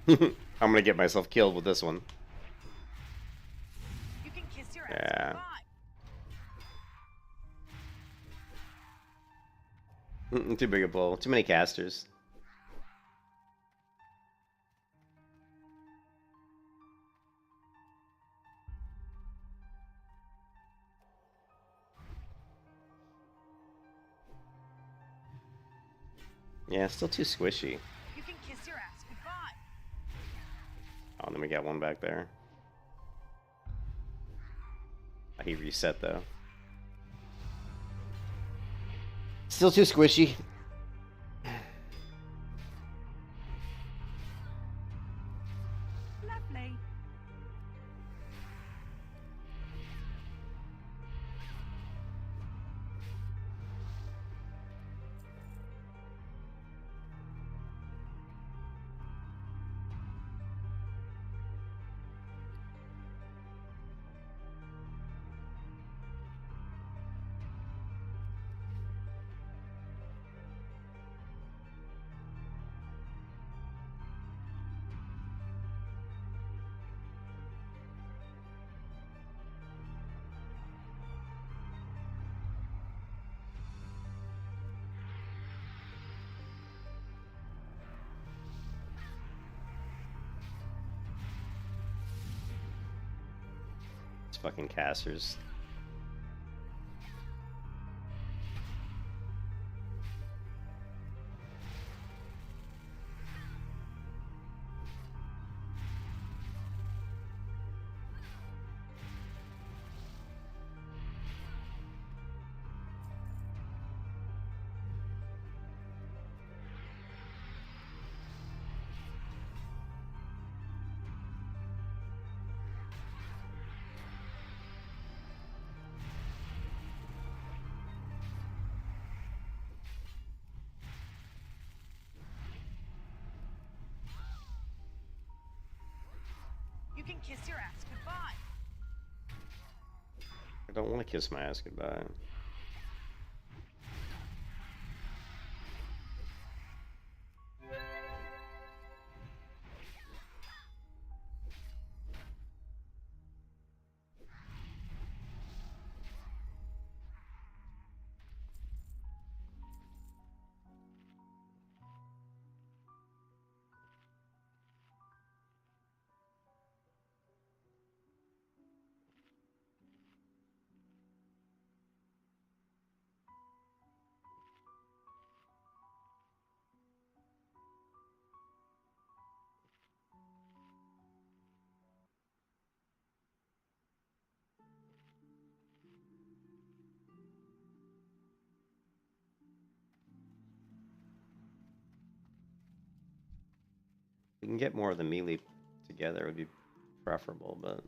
I'm gonna get myself killed with this one. You can kiss your ass Yeah. goodbye. Too big a blow. Too many casters. Yeah, still too squishy. You can kiss your ass goodbye. Oh, and then we got one back there. He reset though. Still too squishy. Lovely. It's fucking casters. You can kiss your ass goodbye. I don't want to kiss my ass goodbye. We can get more of the melee together, it would be preferable, but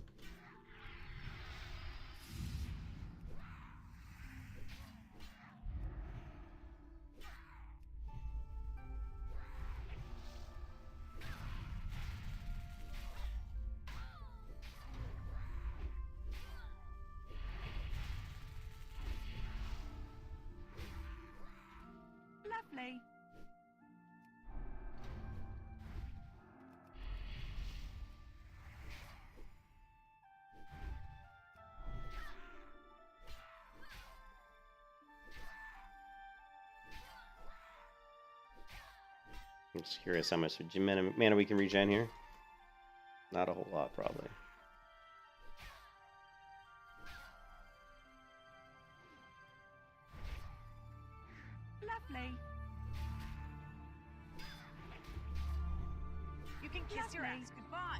Lovely. I'm just curious how much mana we can regen here. Not a whole lot, probably. Lovely. You can kiss your ass goodbye.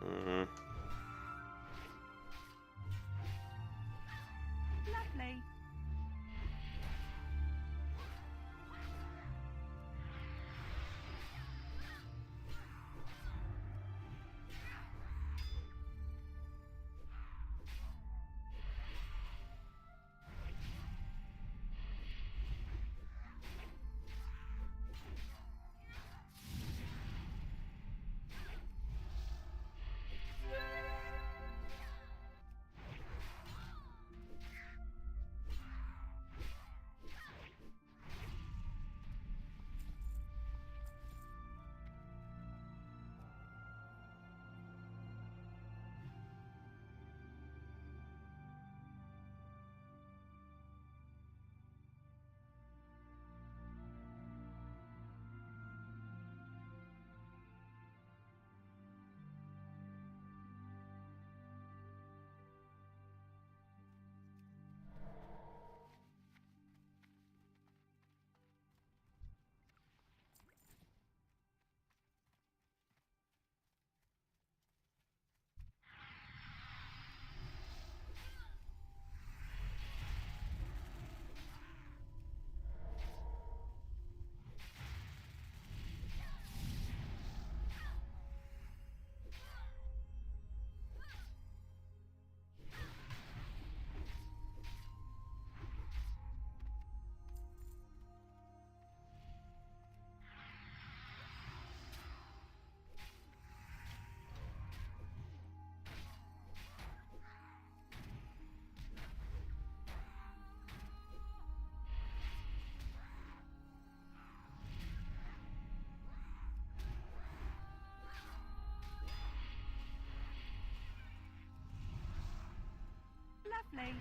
Mm-hmm. Lovely. Lovely.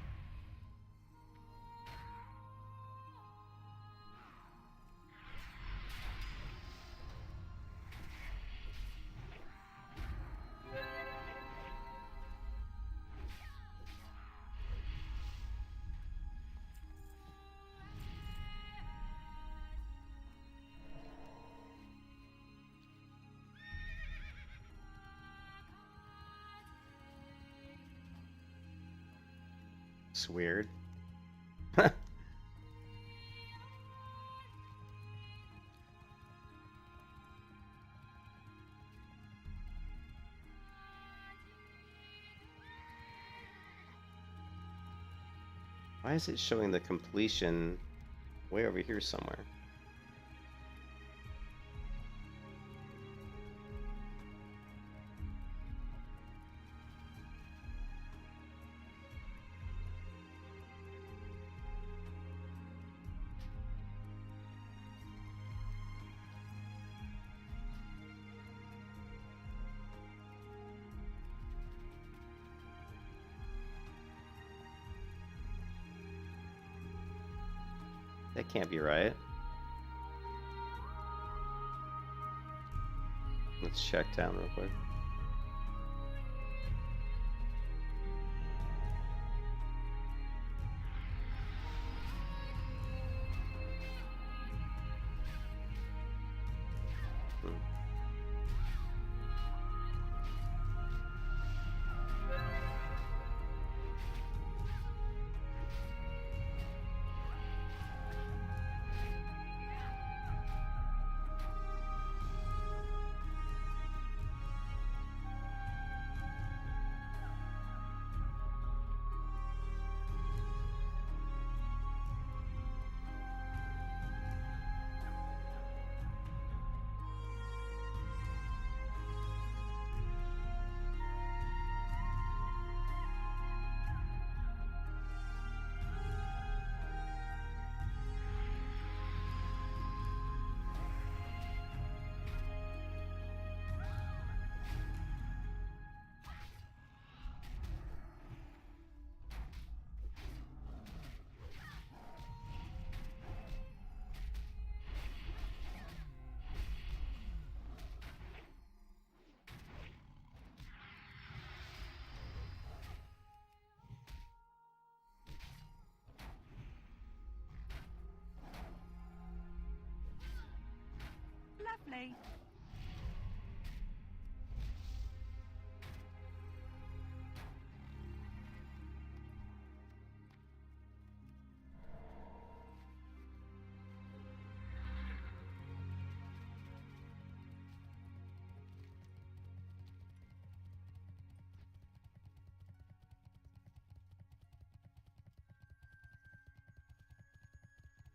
It's weird. Why is it showing the completion way over here somewhere? That can't be right. Let's check down real quick. Lovely.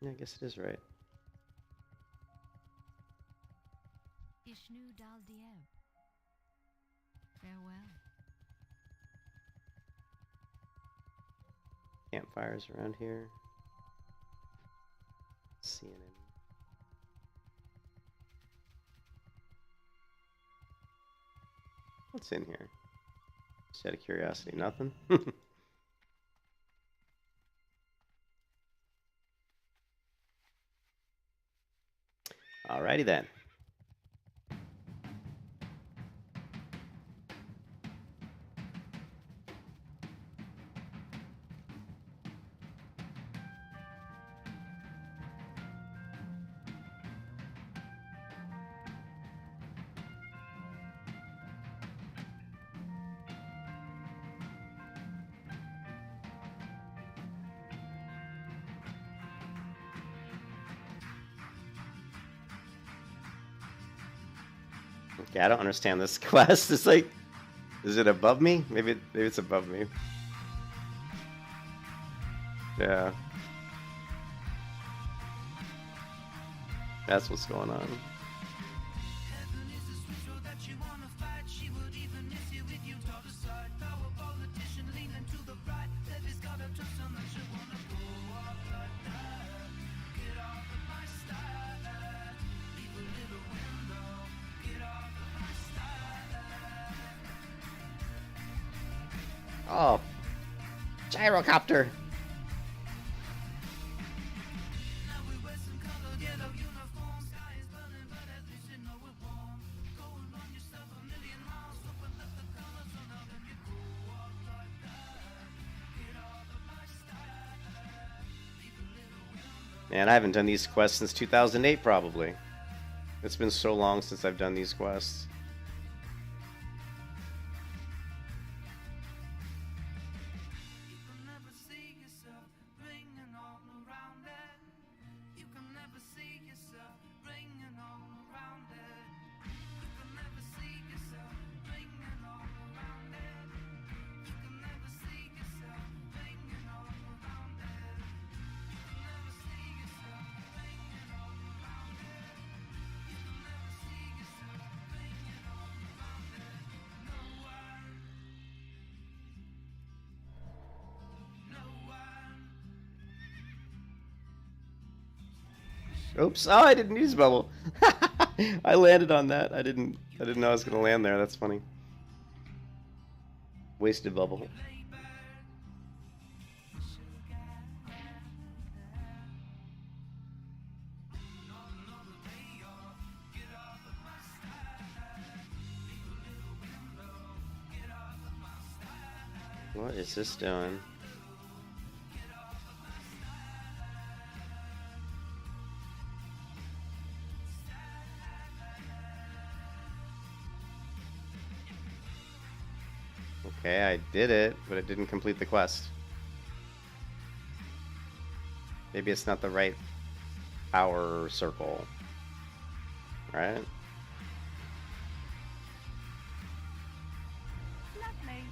Yeah, I guess it is right. Ishnu Dal Dieb. Farewell. Campfires around here. Seeing him. What's in here? Just out of curiosity, nothing? Alrighty then. Okay, I don't understand this quest. It's like, is it above me? Maybe it's above me. Yeah. That's what's going on. Oh, Gyrocopter. Man, I haven't done these quests since 2008, probably. It's been so long since I've done these quests. Oops! Oh, I didn't use bubble. I landed on that. I didn't know I was gonna land there. That's funny. Wasted bubble. What is this doing? Okay, I did it, but it didn't complete the quest. Maybe it's not the right power circle. Right? Lovely.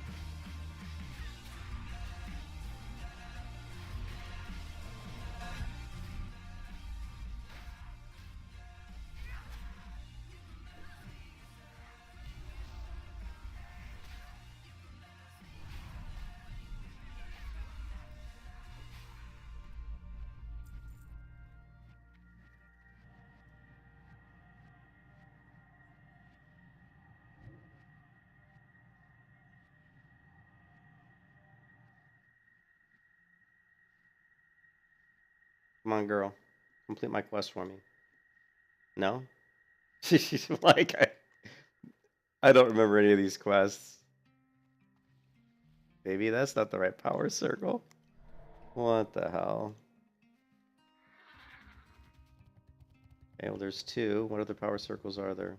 Come on, girl. Complete my quest for me. No? She's like, I don't remember any of these quests. Maybe that's not the right power circle. What the hell? Okay, well, there's two. What other power circles are there?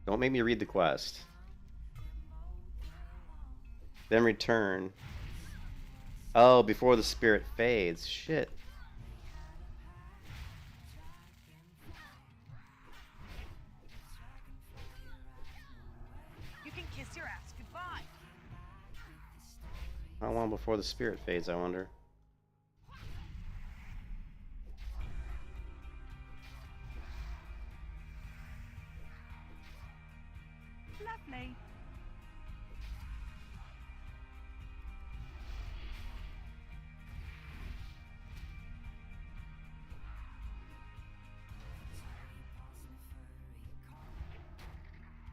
Don't make me read the quest. Then return. Oh, before the spirit fades. Shit. You can kiss your ass goodbye. How long before the spirit fades, I wonder? Lovely.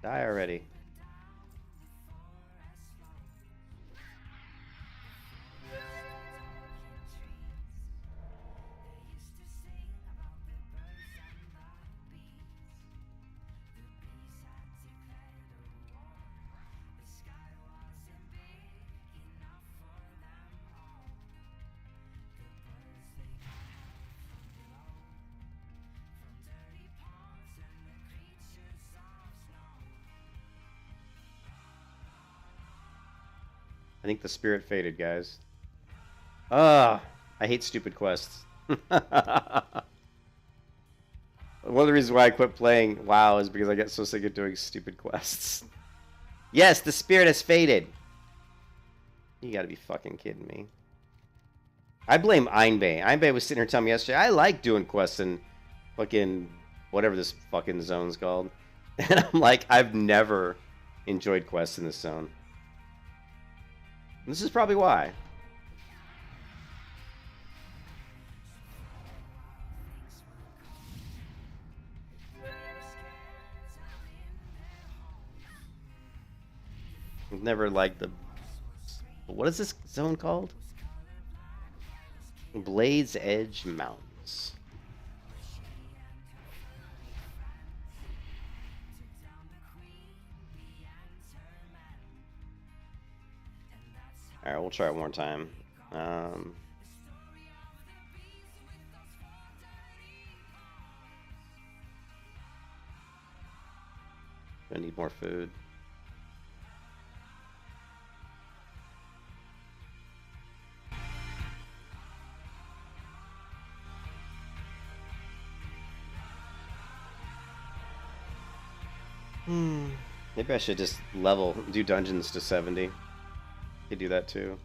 Die already. I think the spirit faded, guys. Ah, I hate stupid quests. One of the reasons why I quit playing WoW is because I get so sick of doing stupid quests. Yes, the spirit has faded. You gotta be fucking kidding me. I blame Einbay. Einbay was sitting here telling me yesterday, I like doing quests in fucking whatever this fucking zone's called. And I'm like, I've never enjoyed quests in this zone. This is probably why. I've never liked the... What is this zone called? Blade's Edge Mountains. Alright, we'll try it one more time. I need more food. Maybe I should just do dungeons to 70. Could do that too.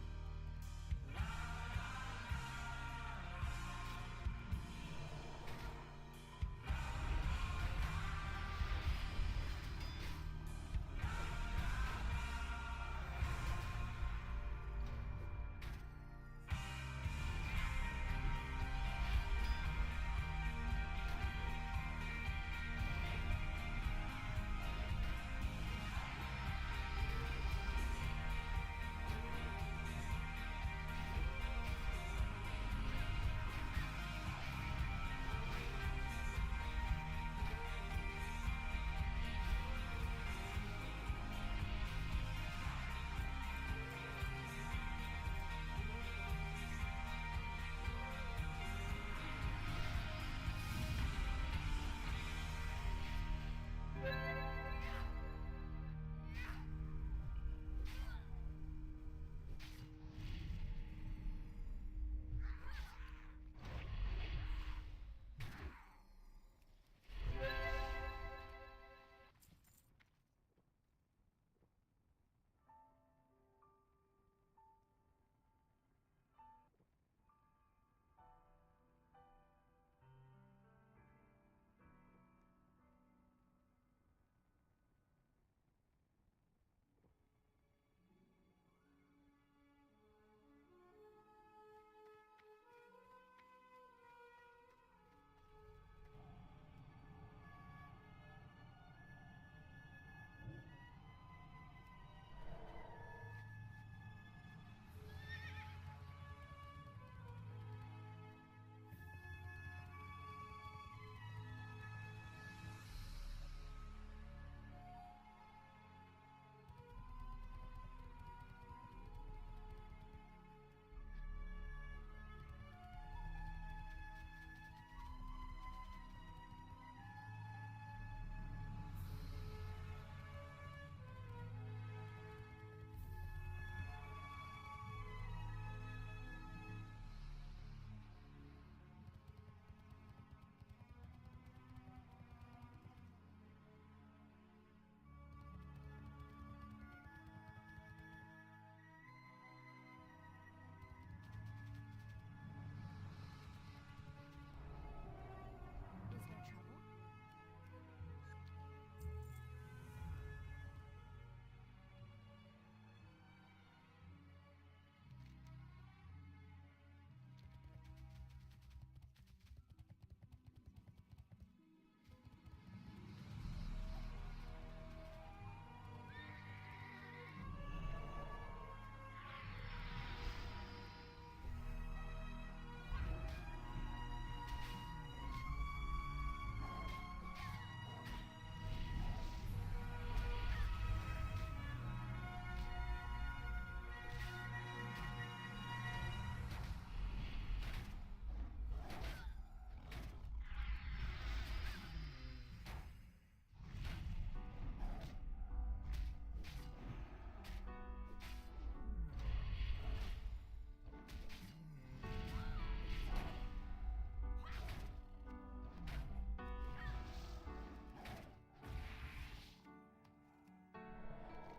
Is there trouble?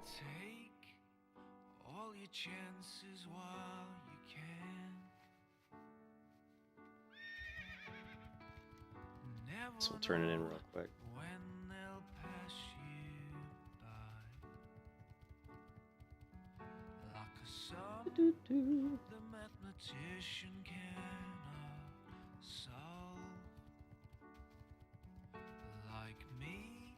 Take all your chances while you can. Never So we'll turn it in know real quick. when they'll pass you by. Like a soul The mathematician cannot solve. Like me,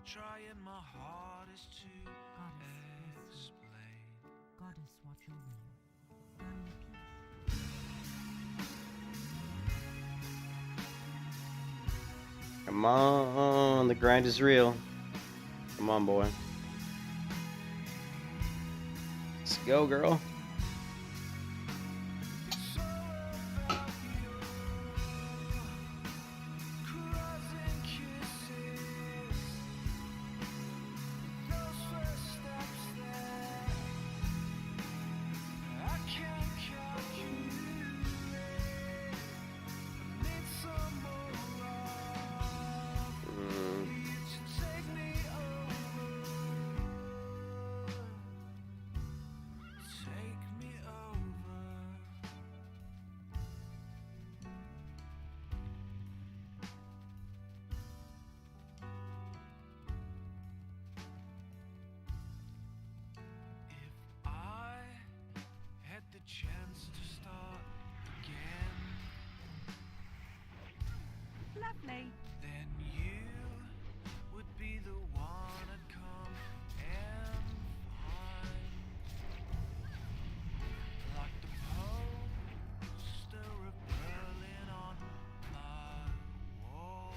trying my hardest to Goddess, explain. Goddess, watch over you. Burn peace. Come on, the grind is real. Come on, boy. Let's go, girl. It's all about you, crossing kisses, those first steps that I can't calculate. I need some more love. You should take me over. Take me over. If I had the chance to start again, Lovely. then you would be the one I'd come and find. Like the poster of Berlin on my wall.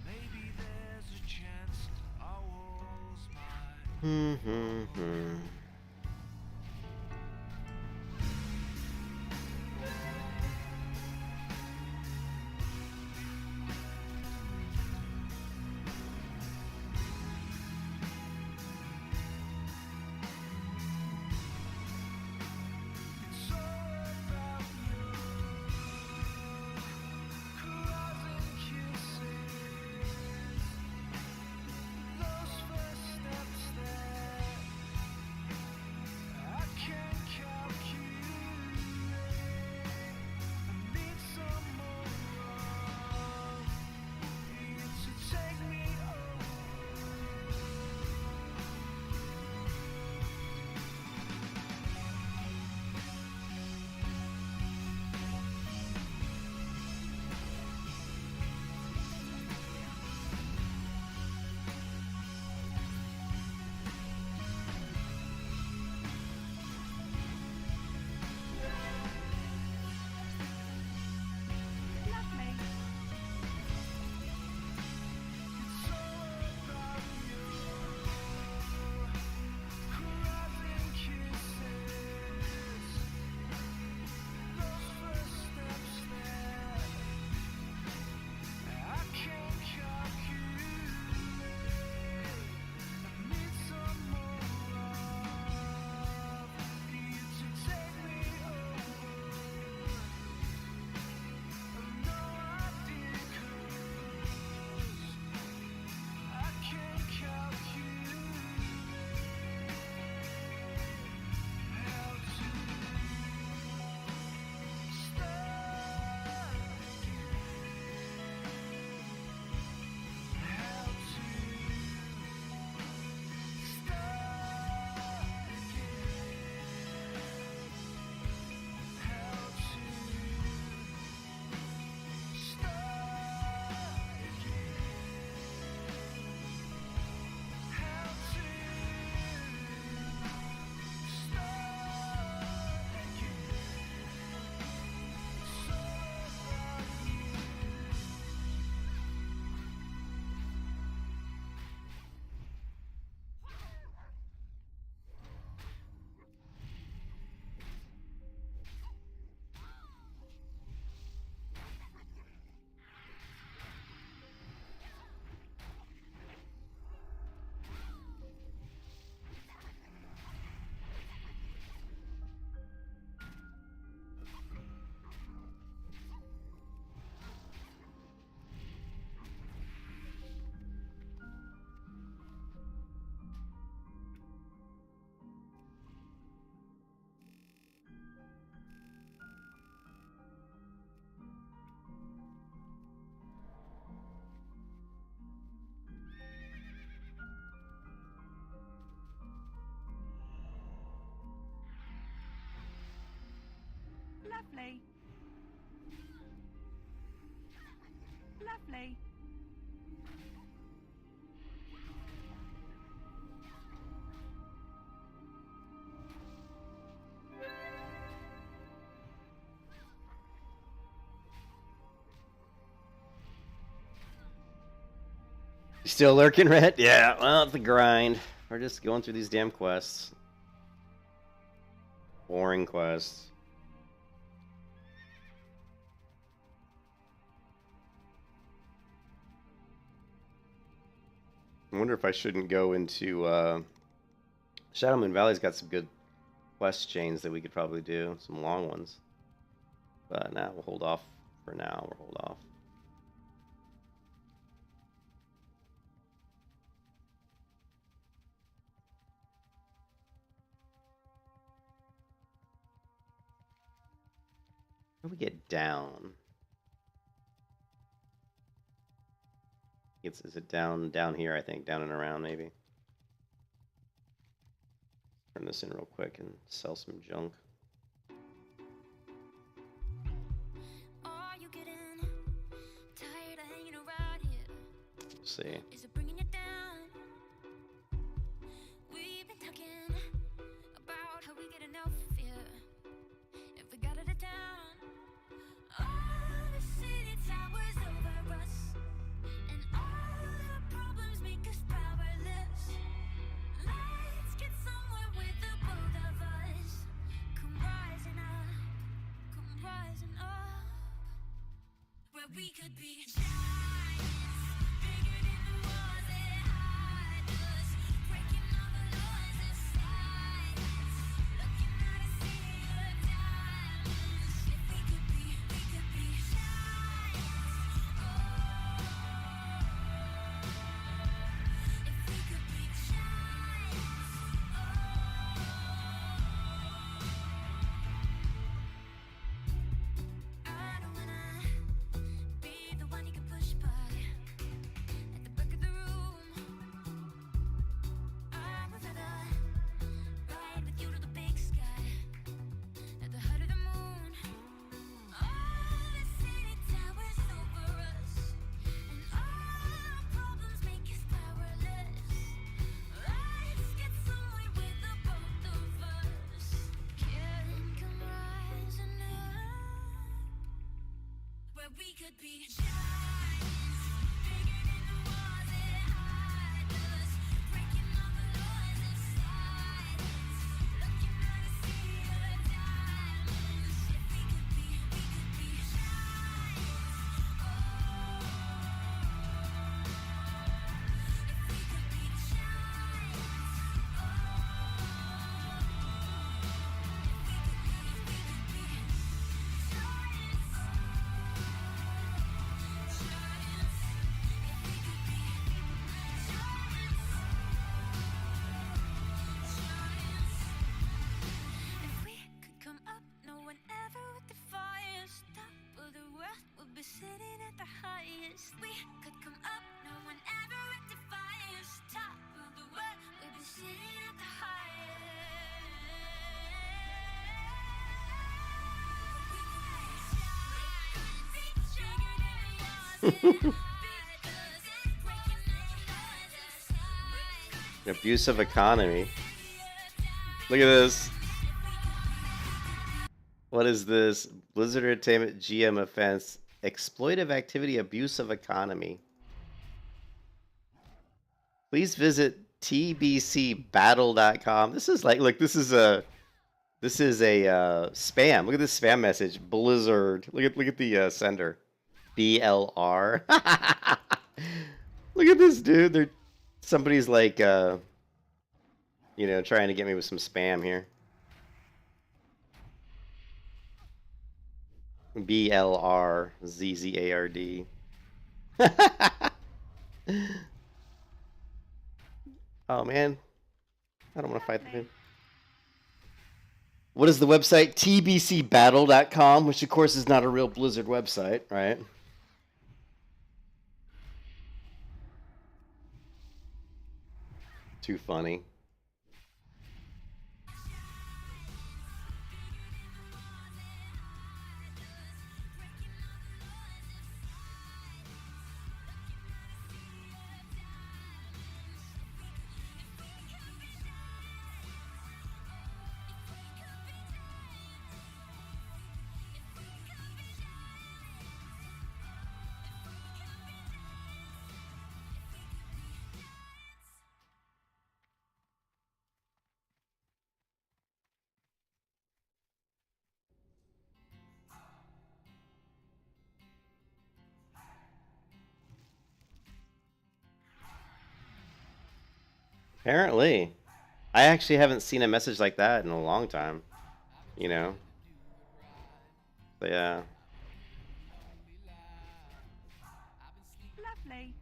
Maybe there's a chance our walls might fall. It's all about you, crossing kisses, those first steps that Lovely. Lovely. You still lurking, Red? Yeah, well, it's the grind. We're just going through these damn quests. Boring quests. I wonder if I shouldn't go into Shadowmoon Valley's got some good quest chains that we could probably do, some long ones. But nah, we'll hold off for now. We'll hold off. How do we get down? Is it down here, I think, down and around maybe. Turn this in real quick and sell some junk. Are you getting tired of hanging around here? We'll see. Is it bringing you down? We've been talking about how we get enough fear if we got it down. All the city towers over us, and all our problems make us powerless. Let's get somewhere with the both of us. Come rising up, where we could be giants, bigger than the walls that hide us, breaking all the laws of silence, looking out to see the diamonds. If we could be giants, if we could be giants, I don't wanna be the one you can push by at the back of the room. I would rather ride with you to the big sky at the height of the moon. All the city towers over us, and all our problems make us powerless. Let's get somewhere with the both of us. Can come rising up, where we could be giants, bigger than the walls that hide us, breaking all the laws of silence, looking out to see the diamonds. If we could be giants, if we could be giants, if we could come up, no one ever would defy us. Top of the world, we'll be sitting at the highest. We could come up, no one ever would defy us. Top of the world, we'll be sitting at the highest. Abusive economy. Look at this. What is this? Blizzard Entertainment GM offense. Exploitive activity, abusive economy. Please visit tbcbattle.com. This is like, look, this is a spam. Look at this spam message. Blizzard. Look at the sender. BLR. Look at this dude. Somebody's like trying to get me with some spam here. BLRZZARD. Oh man, I don't want to fight the dude. What is the website? tbcbattle.com, which of course is not a real Blizzard website, right? Too funny. Apparently. I actually haven't seen a message like that in a long time. You know? So yeah. Lovely.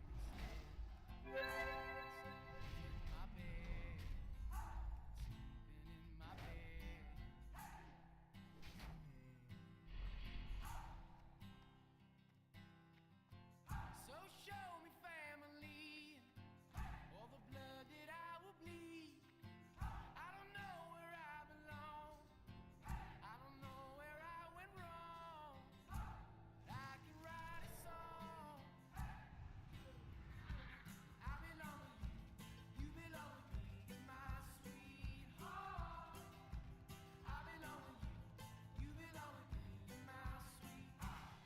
So show me family, all the blood that I will bleed. I don't know where I belong. I don't know where I went wrong. I can write a song. I belong with you, you belong with me, my sweetheart. I belong with you, you belong with me, my sweetheart.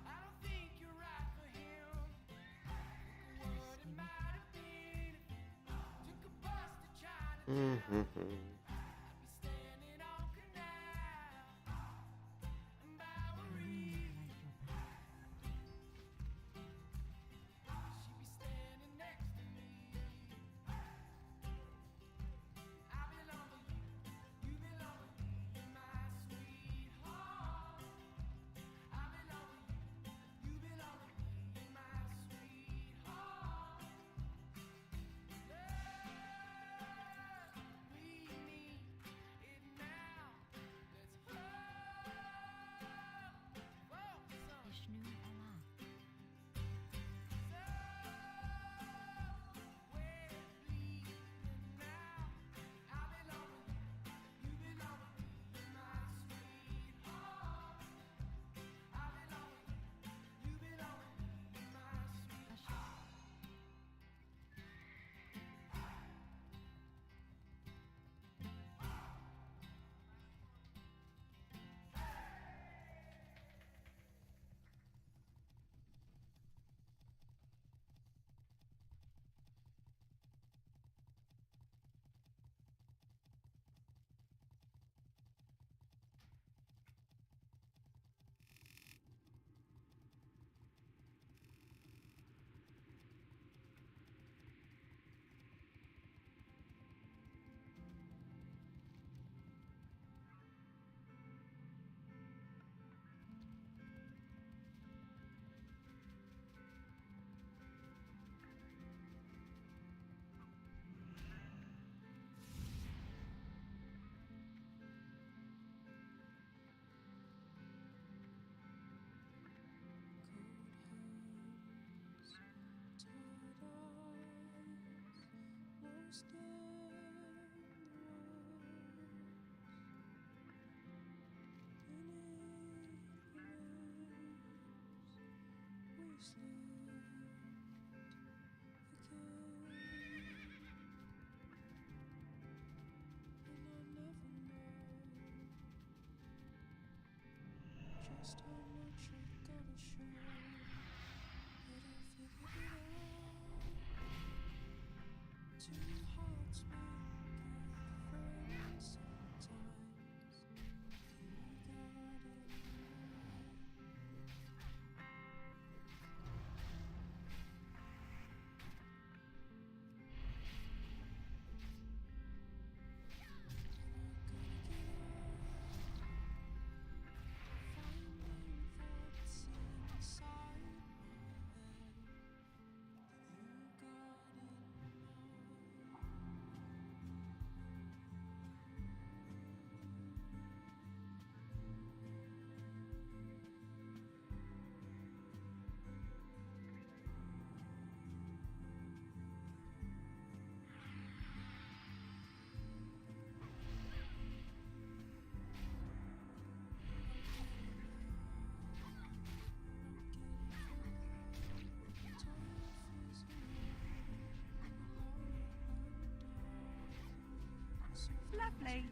I don't think you're right for him. What it might have been. Took a bus to Chinatown. I'd be standing on Canal and Bowery. She'd be standing next to me. I belong with you, you belong with me, my sweetheart. I belong with you, you belong with me, my sweetheart. Love, we need it now. Let's hope for some. Just how much you're gonna show that I figured it out. Two hearts make friends sometimes. You got it right. Lovely.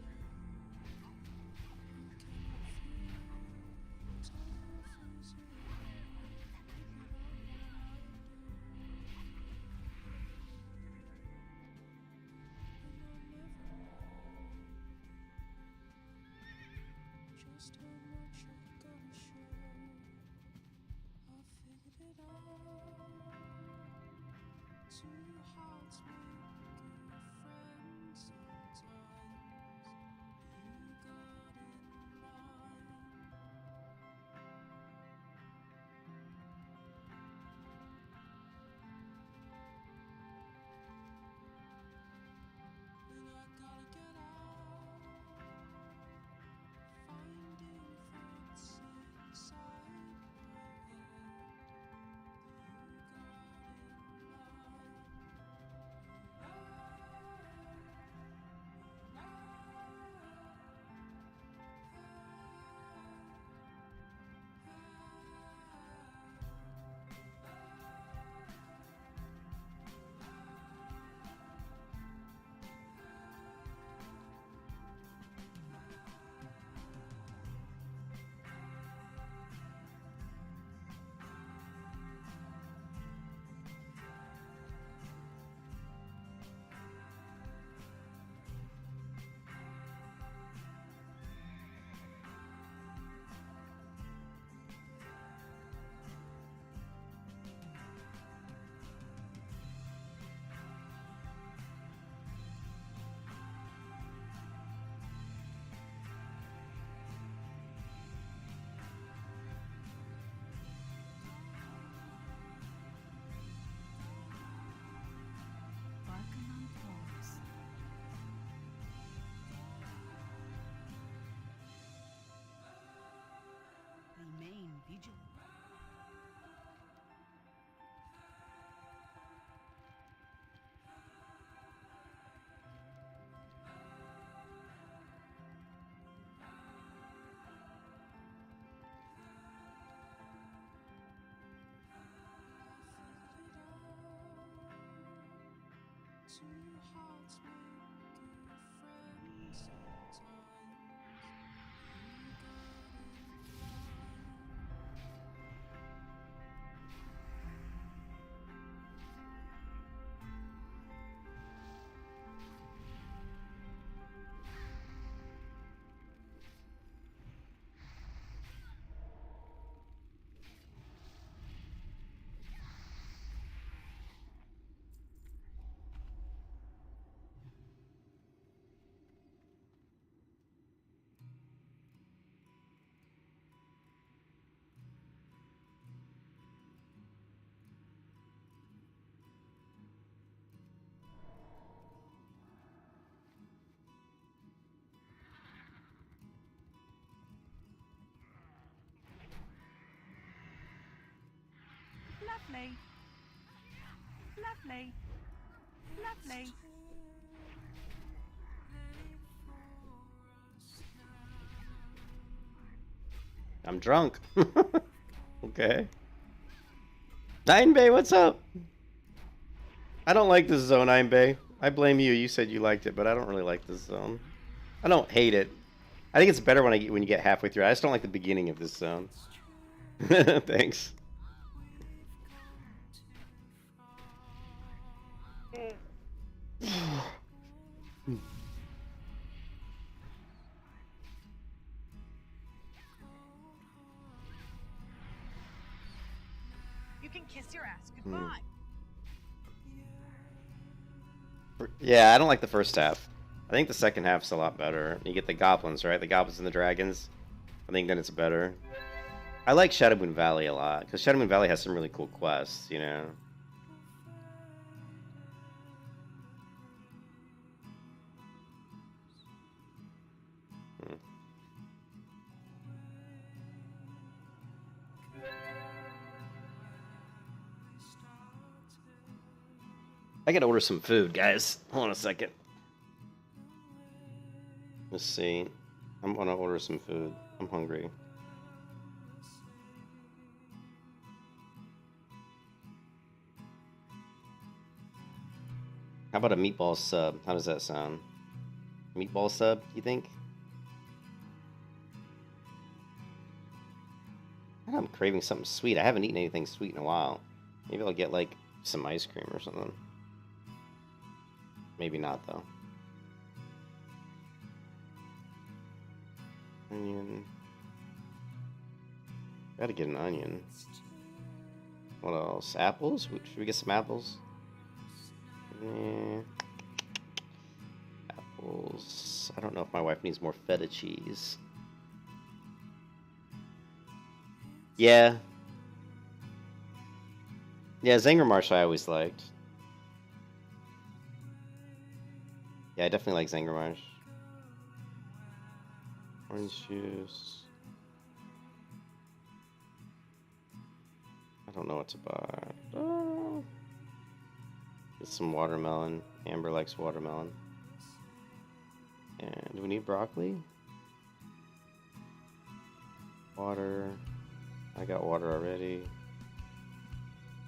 Lovely. Lovely. Lovely. I'm drunk. Okay. Nine Bay, what's up? I don't like this zone, Nine Bay. I blame you. You said you liked it, but I don't really like this zone. I don't hate it. I think it's better when you get halfway through. I just don't like the beginning of this zone. Thanks. You can kiss your ass goodbye. Yeah, I don't like the first half. I think the second half's a lot better. You get the goblins, right? The goblins and the dragons. I think then it's better. I like Shadow Moon Valley a lot, because Shadow Moon Valley has some really cool quests, you know? I gotta order some food, guys. Hold on a second. Let's see. I'm gonna order some food. I'm hungry. How about a meatball sub? How does that sound? Meatball sub, you think? I'm craving something sweet. I haven't eaten anything sweet in a while. Maybe I'll get, like, some ice cream or something. Maybe not, though. Onion. Gotta get an onion. What else? Apples? Should we get some apples? Apples. I don't know if my wife needs more feta cheese. Yeah. Yeah, Zangermarsh I always liked. Yeah, I definitely like Zangermarsh. Orange juice. I don't know what to buy. Get some watermelon. Amber likes watermelon. And do we need broccoli? Water. I got water already.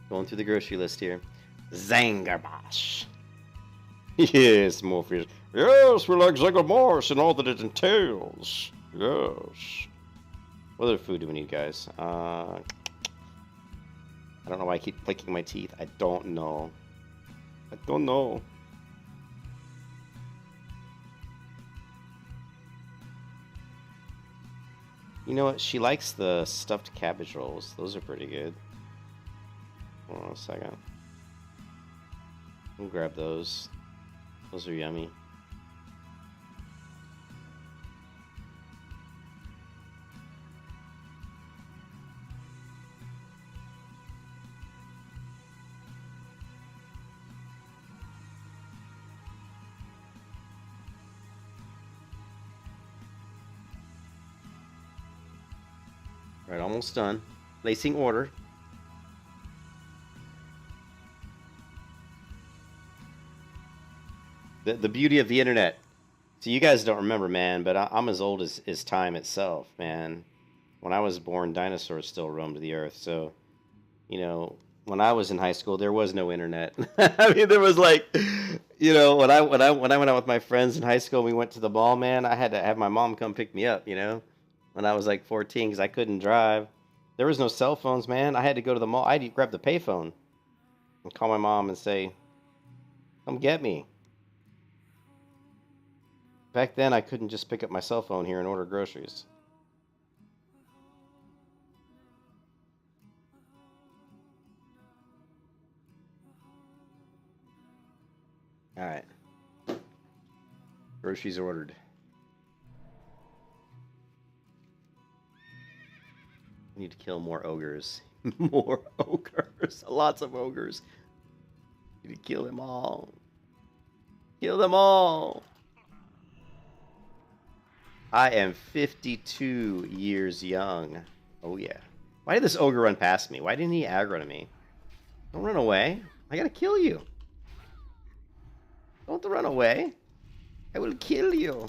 Going through the grocery list here. Zangermarsh. Yes, more fish. Yes, we like Zangermarsh and all that it entails. Yes. What other food do we need, guys? I don't know why I keep clicking my teeth. I don't know. I don't know. You know what? She likes the stuffed cabbage rolls. Those are pretty good. Hold on a second. We'll grab those. Those are yummy. Right, almost done. Placing order. The beauty of the internet. So you guys don't remember, man, but I'm as old as time itself, man. When I was born, dinosaurs still roamed the earth. So, you know, when I was in high school, there was no internet. I mean, there was like, you know, when I went out with my friends in high school, we went to the mall, man. I had to have my mom come pick me up, you know, when I was like 14 because I couldn't drive. There was no cell phones, man. I had to go to the mall. I had to grab the payphone and call my mom and say, "Come get me." Back then, I couldn't just pick up my cell phone here and order groceries. All right. Groceries ordered. We need to kill more ogres. More ogres. Lots of ogres. Need to kill them all. Kill them all. I am 52 years young. Oh, yeah. Why did this ogre run past me? Why didn't he aggro to me? Don't run away. I gotta kill you. Don't run away. I will kill you.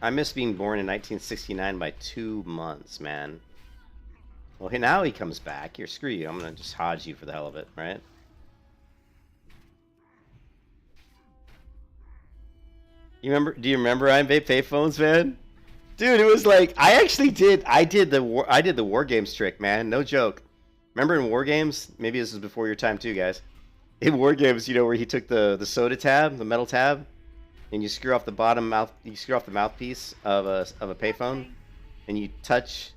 I missed being born in 1969 by 2 months, man. Well, now he comes back. Here, screw you. I'm gonna just hodge you for the hell of it, right? You remember? Do you remember IMV payphones, man? Dude, it was like I did the war games trick, man. No joke. Remember in war games? Maybe this is before your time too, guys. In war games, you know, where he took the soda tab, the metal tab, and you screw off the mouthpiece of a payphone, and you touch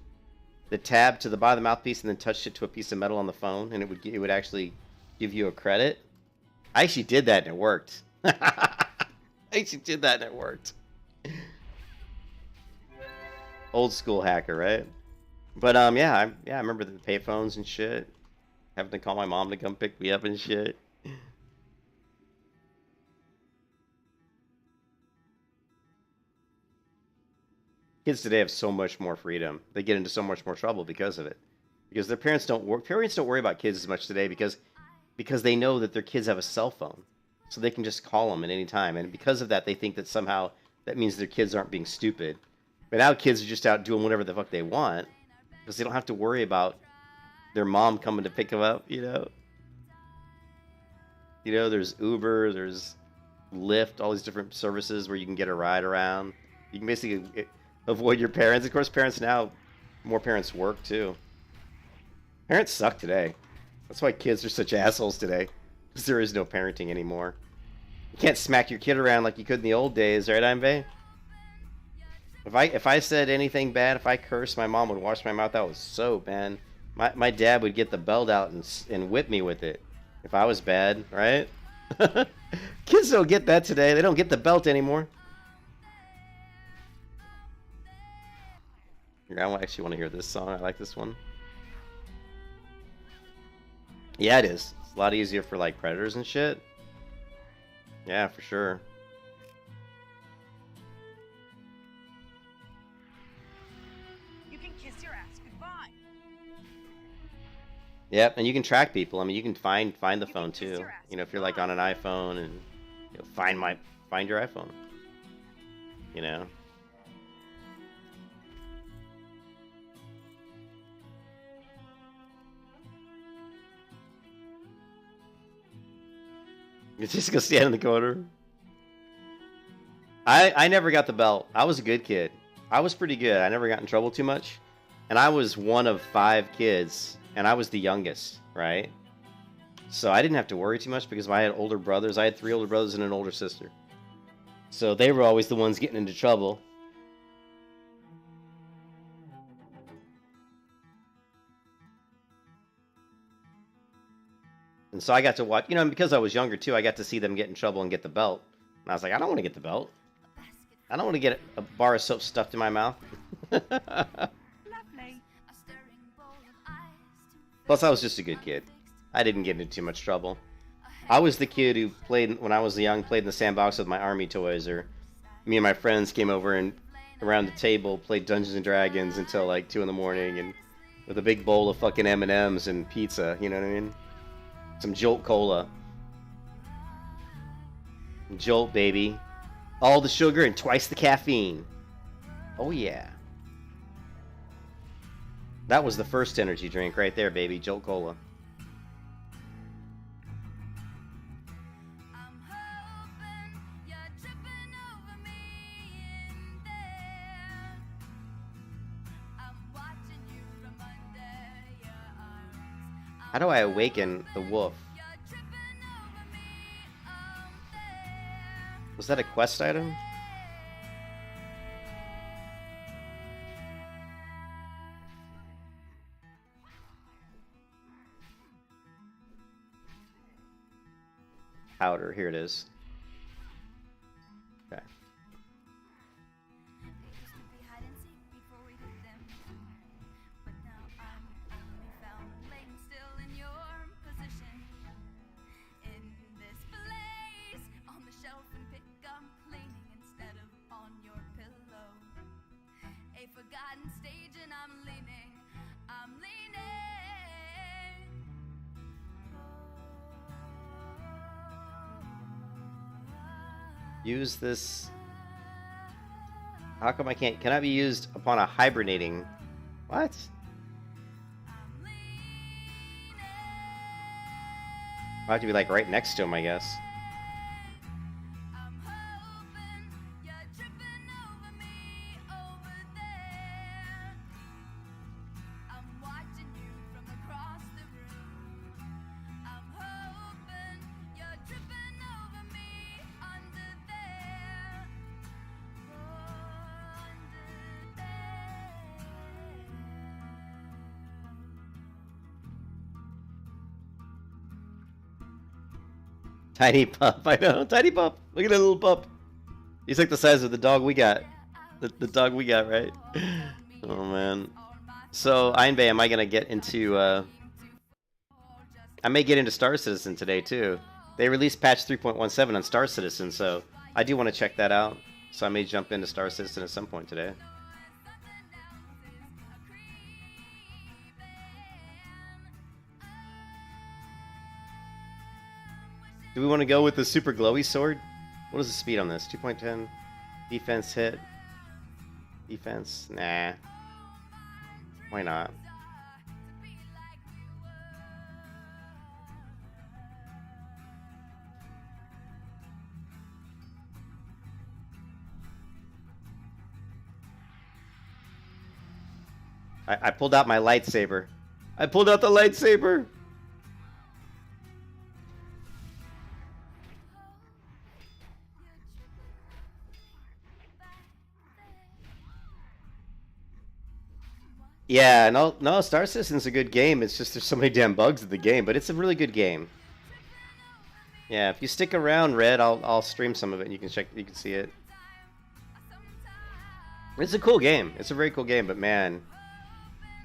the tab to the bottom of the mouthpiece, and then touch it to a piece of metal on the phone, and it would actually give you a credit. I actually did that and it worked. I actually did that and it worked. Old school hacker, right? But yeah, I remember the payphones and shit. Having to call my mom to come pick me up and shit. Kids today have so much more freedom. They get into so much more trouble because of it. Because their parents don't worry about kids as much today because they know that their kids have a cell phone. So they can just call them at any time. And because of that, they think that somehow that means their kids aren't being stupid. But now kids are just out doing whatever the fuck they want because they don't have to worry about their mom coming to pick them up, you know? You know, there's Uber, there's Lyft, all these different services where you can get a ride around. You can basically avoid your parents. Of course, parents now, more parents work too. Parents suck today. That's why kids are such assholes today. Because there is no parenting anymore. You can't smack your kid around like you could in the old days, right, Imbe? If I said anything bad, if I cursed, my mom would wash my mouth out with soap, man. My dad would get the belt out and whip me with it if I was bad, right? Kids don't get that today. They don't get the belt anymore. I actually want to hear this song. I like this one. Yeah, it is. It's a lot easier for like predators and shit. Yeah, for sure. You can kiss your ass goodbye. Yep, and you can track people. I mean, you can find the phone too. You know, if you're like on an iPhone and you know, find your iPhone. You know. You just go stand in the corner. I never got the belt. I was a good kid. I was pretty good. I never got in trouble too much. And I was one of 5 kids. And I was the youngest, right? So I didn't have to worry too much because I had older brothers. I had 3 older brothers and an older sister. So they were always the ones getting into trouble. And so I got to watch, you know, and because I was younger too, I got to see them get in trouble and get the belt. And I was like, I don't want to get the belt. I don't want to get a bar of soap stuffed in my mouth. Lovely. Plus, I was just a good kid. I didn't get into too much trouble. I was the kid who played, when I was young, played in the sandbox with my army toys, or me and my friends came over and around the table played Dungeons and Dragons until like 2 in the morning, and with a big bowl of fucking M&Ms and pizza, you know what I mean? Some Jolt Cola. Jolt, baby. All the sugar and twice the caffeine. Oh yeah. That was the first energy drink right there, baby. Jolt Cola. I'm hoping you're tripping over me in there. I'm watching you from under your arms. How do I awaken the wolf? You're tripping over me there. Was that a quest item? Powder, here it is. Okay. There used to be hide and seek before we did them, but now I'm only found laying still in your position. In this place, on the shelf and pick, I'm cleaning instead of on your pillow. A forgotten stage and I'm leaning. Use this. How come I can't? Cannot be used upon a hibernating. What? I have to be like right next to him, I guess. I'm hoping you're tripping over me over there. I'm watching you from across the room. I'm hoping you're tripping over me under there. Oh, under there. Tiny pup, I know. Tiny pup. Look at that little pup. He's like the size of the dog we got. The dog we got, right? Oh, man. So, Einbay, am I going to get into... I may get into Star Citizen today, too. They released patch 3.17 on Star Citizen, so I do want to check that out. So I may jump into Star Citizen at some point today. Do we want to go with the super glowy sword? What is the speed on this? 2.10. Defense hit. Defense. Nah. Why not? I pulled out my lightsaber. I pulled out the lightsaber! Yeah, no, Star Citizen's a good game. It's just there's so many damn bugs in the game, but it's a really good game. Yeah, if you stick around, Red, I'll stream some of it and you can see it. It's a cool game. It's a very cool game, but man,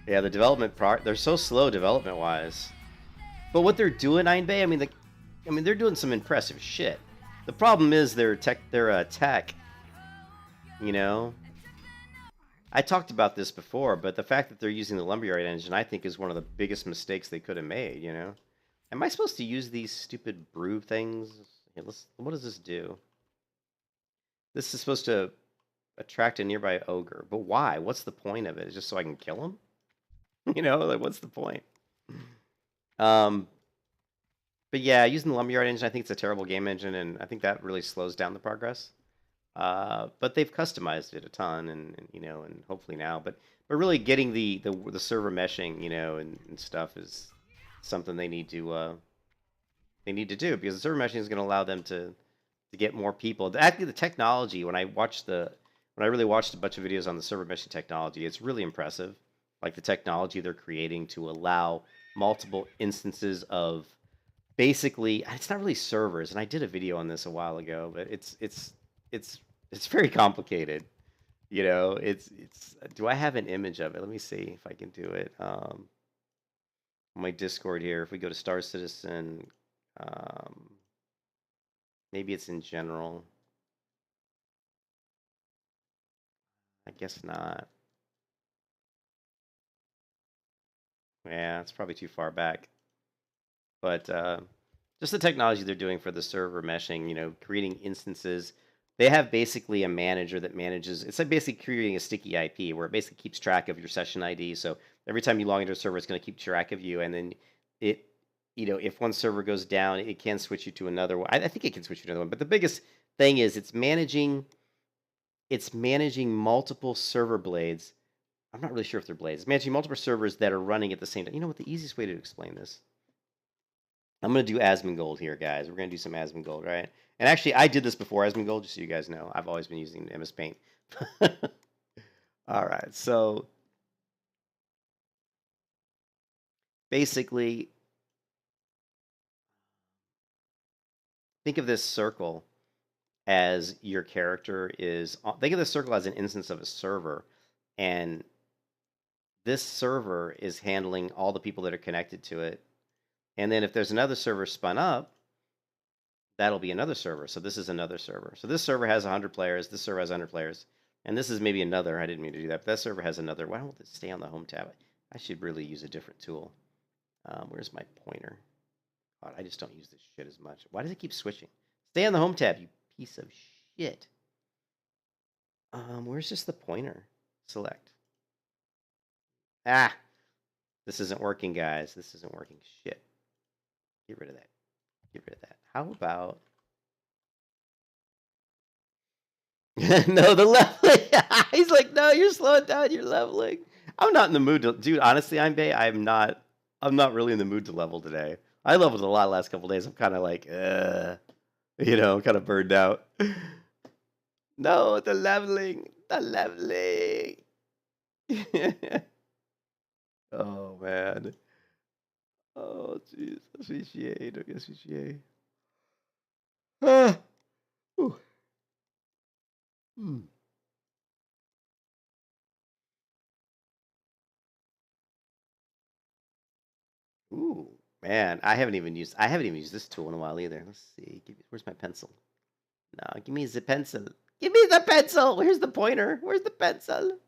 yeah, the development part, they're so slow development-wise. But what they're doing, Einbay, I mean they're doing some impressive shit. The problem is their tech, you know. I talked about this before, but the fact that they're using the Lumberyard engine, I think, is one of the biggest mistakes they could have made, you know? Am I supposed to use these stupid brew things? Here, what does this do? This is supposed to attract a nearby ogre, but why? What's the point of it? Is it just so I can kill him? You know, like, what's the point? But yeah, using the Lumberyard engine, I think it's a terrible game engine, and I think that really slows down the progress. But they've customized it a ton, and you know, and hopefully now, but really getting the server meshing, you know, and stuff is something they need to do, because the server meshing is going to allow them to get more people. Actually, the technology, when I really watched a bunch of videos on the server meshing technology, it's really impressive. Like the technology they're creating to allow multiple instances of, basically, it's not really servers, and I did a video on this a while ago, but it's very complicated, you know. It's. Do I have an image of it? Let me see if I can do it. On my Discord here, if we go to Star Citizen, maybe it's in general. I guess not. Yeah, it's probably too far back. But just the technology they're doing for the server meshing, you know, creating instances they have basically a manager that manages. It's like basically creating a sticky IP where it basically keeps track of your session ID. So every time you log into a server, it's going to keep track of you, and then it, if one server goes down, it can switch you to another one. I think it can switch you to another one. But the biggest thing is it's managing multiple server blades. I'm not really sure if they're blades. It's managing multiple servers that are running at the same time. You know what? The easiest way to explain this. I'm going to do Asmongold here, guys. We're going to do some Asmongold, right? And actually, I did this before Asmongold, just so you guys know. I've always been using MS Paint. All right, so basically, think of this circle as your character is. Think of this circle as an instance of a server, and this server is handling all the people that are connected to it. And then if there's another server spun up, that'll be another server. So this is another server. So this server has 100 players. This server has 100 players. And this is maybe another. I didn't mean to do that. But that server has another. Why don't it stay on the home tab? I should really use a different tool. Where's my pointer? God, I just don't use this shit as much. Why does it keep switching? Stay on the home tab, you piece of shit. Where's just the pointer? Select. Ah! This isn't working, guys. This isn't working. Shit. Get rid of that. Get rid of that. How about... no, the leveling. He's like, no, you're slowing down. You're leveling. I'm not in the mood to... Dude, honestly, I'm not really in the mood to level today. I leveled a lot the last couple days. I'm kind of like, kind of burned out. No, the leveling. The leveling. Oh, man. Oh, jeez. Appreciate. Ah. Ooh. Hmm. Ooh, man. I haven't even used this tool in a while either. Let's see. Where's my pencil? No, give me the pencil. Give me the pencil. Where's the pointer? Where's the pencil?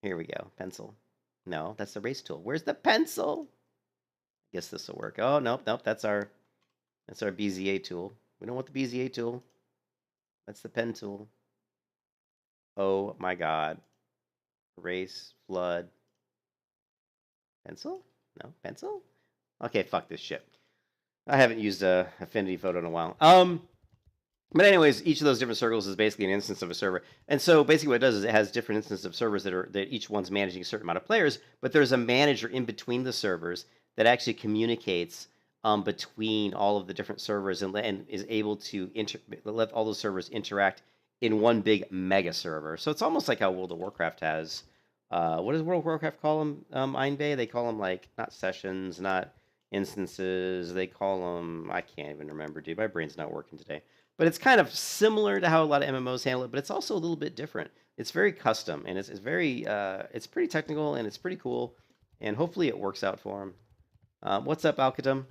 Here we go. Pencil. No, that's the erase tool. Where's the pencil? I guess this will work. Oh, nope. That's our BZA tool. We don't want the BZA tool. That's the pen tool. Oh my God. Erase, flood. Pencil? No, pencil? Okay, fuck this shit. I haven't used Affinity Photo in a while. But anyways, each of those different circles is basically an instance of a server. And so basically what it does is it has different instances of servers that each one's managing a certain amount of players, but there's a manager in between the servers that actually communicates between all of the different servers and is able to let all those servers interact in one big mega server. So it's almost like how World of Warcraft has, what does World of Warcraft call them, Einbay? They call them like, not sessions, not instances. They call them, I can't even remember, dude. My brain's not working today. But it's kind of similar to how a lot of MMOs handle it, but it's also a little bit different. It's very custom, and it's very, it's pretty technical, and it's pretty cool, and hopefully it works out for them. What's up, Alcatum?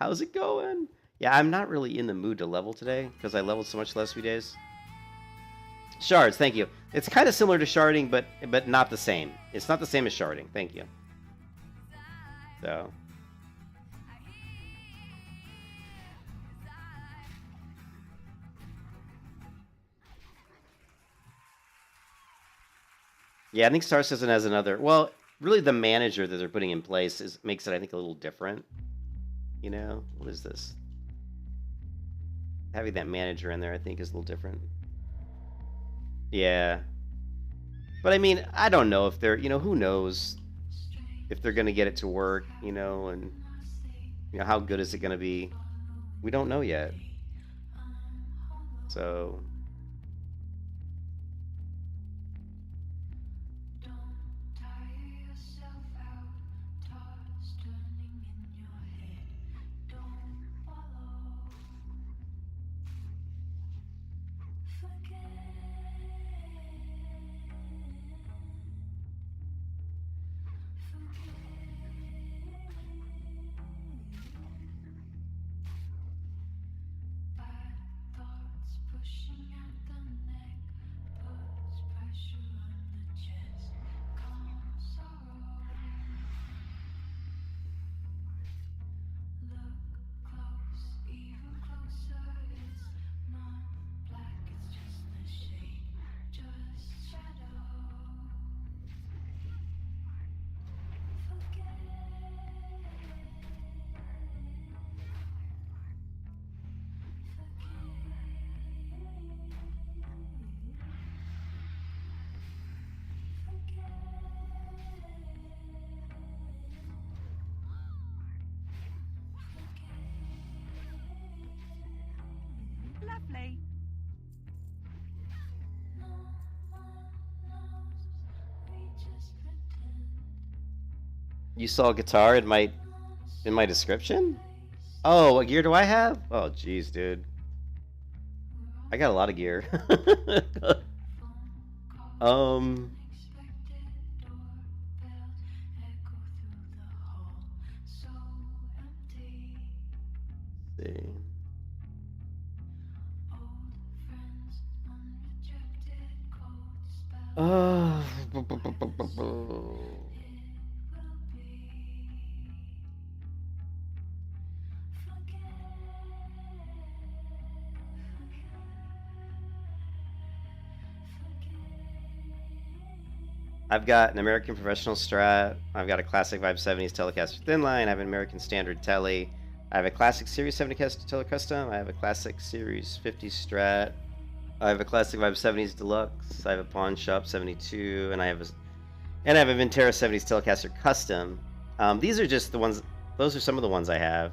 How's it going? Yeah, I'm not really in the mood to level today, because I leveled so much the last few days. Shards, thank you. It's kind of similar to sharding, but not the same. It's not the same as sharding. Thank you. So... yeah, I think Star Citizen has another... Well, really the manager that they're putting in place makes it, I think, a little different. You know? What is this? Having that manager in there, I think, is a little different. Yeah. But, I mean, I don't know if they're... who knows if they're going to get it to work, and... how good is it going to be? We don't know yet. So... Lovely. You saw a guitar in my description? Oh, what gear do I have? Oh, jeez, dude. I got a lot of gear. um. See. Oh. I've got an American Professional Strat. I've got a Classic Vibe 70s Telecaster Thinline. I have an American Standard Tele. I have a Classic Series 70 Tele Custom. I have a Classic Series 50 Strat. I have a Classic Vibe 70s Deluxe. I have a Pawn Shop 72, and I have a Vintera 70s Telecaster Custom. These are just the ones. Those are some of the ones I have.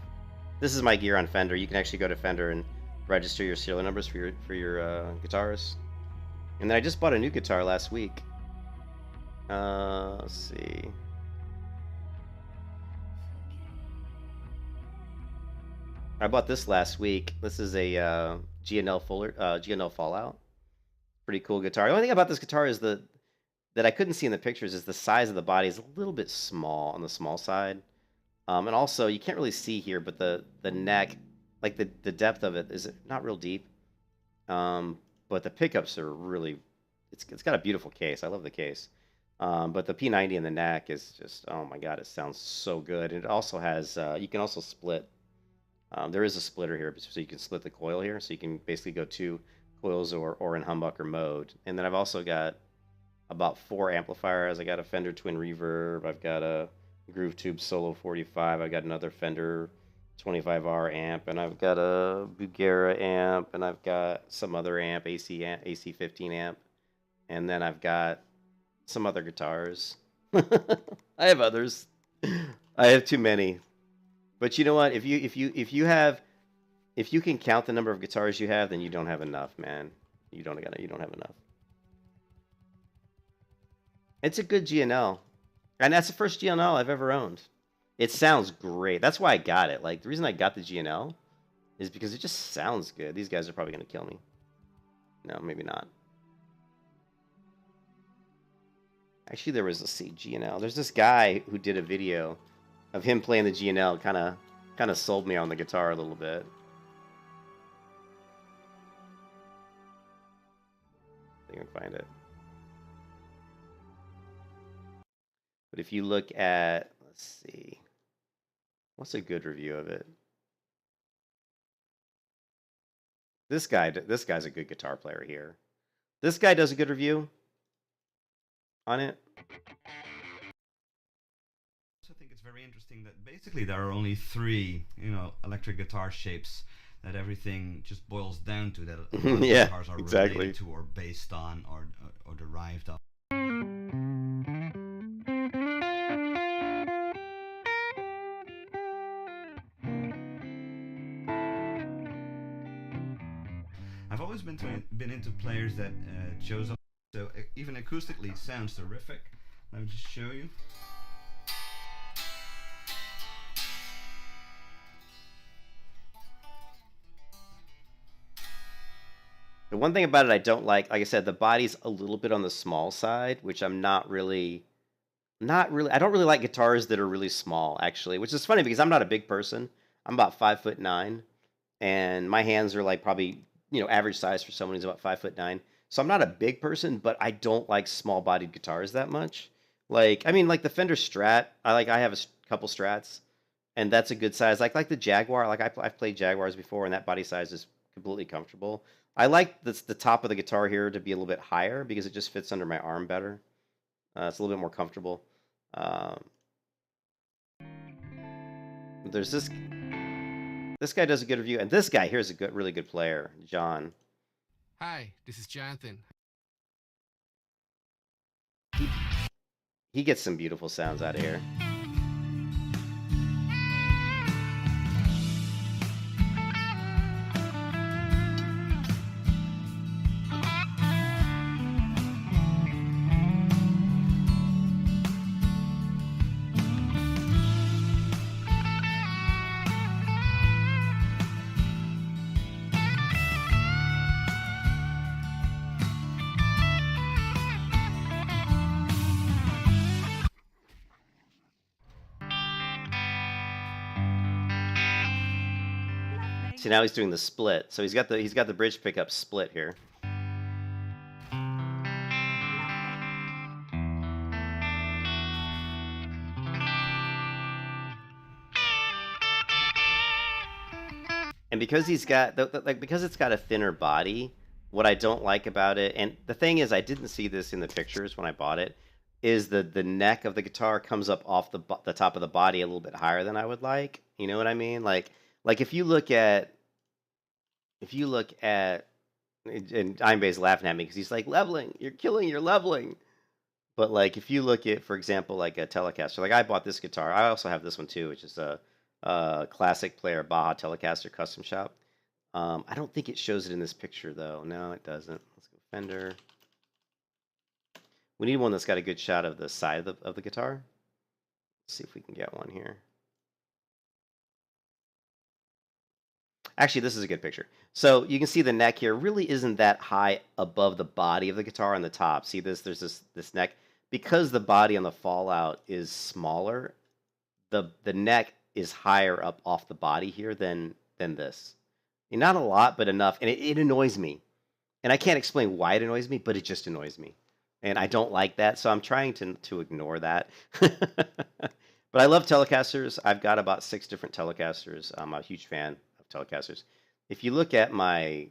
This is my gear on Fender. You can actually go to Fender and register your serial numbers for your guitars. And then I just bought a new guitar last week. Let's see. I bought this last week. This is a GNL Fallout. Pretty cool guitar. The only thing about this guitar is that I couldn't see in the pictures is the size of the body is a little bit small on the small side. And also you can't really see here, but the neck, like the depth of it is not real deep. But the pickups are really, it's got a beautiful case. I love the case. But the P90 in the neck is just, oh my god, it sounds so good. And it also has, you can also split. There is a splitter here, so you can split the coil here. So you can basically go 2 coils or in humbucker mode. And then I've also got about 4 amplifiers. I got a Fender Twin Reverb. I've got a Groove Tube Solo 45. I've got another Fender 25R amp. And I've got a Bugera amp. And I've got some other amp, AC 15 amp. And then I've got some other guitars. I have others. I have too many. But you know what? If you can count the number of guitars you have, then you don't have enough, man. You don't have enough. It's a good GNL. And that's the first GNL I've ever owned. It sounds great. That's why I got it. Like the reason I got the GNL is because it just sounds good. These guys are probably going to kill me. No, maybe not. Actually, there was, let's see, GNL. There's this guy who did a video of him playing the GNL. Kind of sold me on the guitar a little bit. I think I can find it. But if you look at, let's see, what's a good review of it? This guy's a good guitar player here. This guy does a good review on it. I think it's very interesting that basically there are only 3, electric guitar shapes that everything just boils down to, that yeah, guitars are exactly. related to or based on or derived of. I've always been into players that shows up, so even acoustically sounds terrific. Let me just show you. The one thing about it I don't like I said, the body's a little bit on the small side, which I'm not really. I don't really like guitars that are really small, actually, which is funny because I'm not a big person. I'm about 5'9", and my hands are like probably, average size for someone who's about 5'9". So I'm not a big person, but I don't like small-bodied guitars that much. Like, I mean, like the Fender Strat, I have a couple Strats, and that's a good size. Like the Jaguar, like I've played Jaguars before, and that body size is completely comfortable. I like the top of the guitar here to be a little bit higher because it just fits under my arm better. It's a little bit more comfortable. There's this guy does a good review, and this guy here's a really good player, John. Hi, this is Jonathan. He gets some beautiful sounds out of here. See, now he's doing the split. So he's got the bridge pickup split here. And because he's got because it's got a thinner body, what I don't like about it, and the thing is, I didn't see this in the pictures when I bought it, is the neck of the guitar comes up off the top of the body a little bit higher than I would like. You know what I mean? Like if you look at and Einbay's laughing at me because he's like, leveling, you're killing your leveling. But like if you look at, for example, like a Telecaster, like I bought this guitar. I also have this one too, which is a classic player Baja Telecaster custom shop. I don't think it shows it in this picture though. No, it doesn't. Let's go Fender. We need one that's got a good shot of the side of the guitar. Let's see if we can get one here. Actually, this is a good picture. So you can see the neck here really isn't that high above the body of the guitar on the top. See this? There's this neck. Because the body on the Fallout is smaller, the neck is higher up off the body here than this. And not a lot, but enough. And it annoys me. And I can't explain why it annoys me, but it just annoys me. And I don't like that, so I'm trying to ignore that. But I love Telecasters. I've got about 6 different Telecasters. I'm a huge fan of Telecasters. If you look at my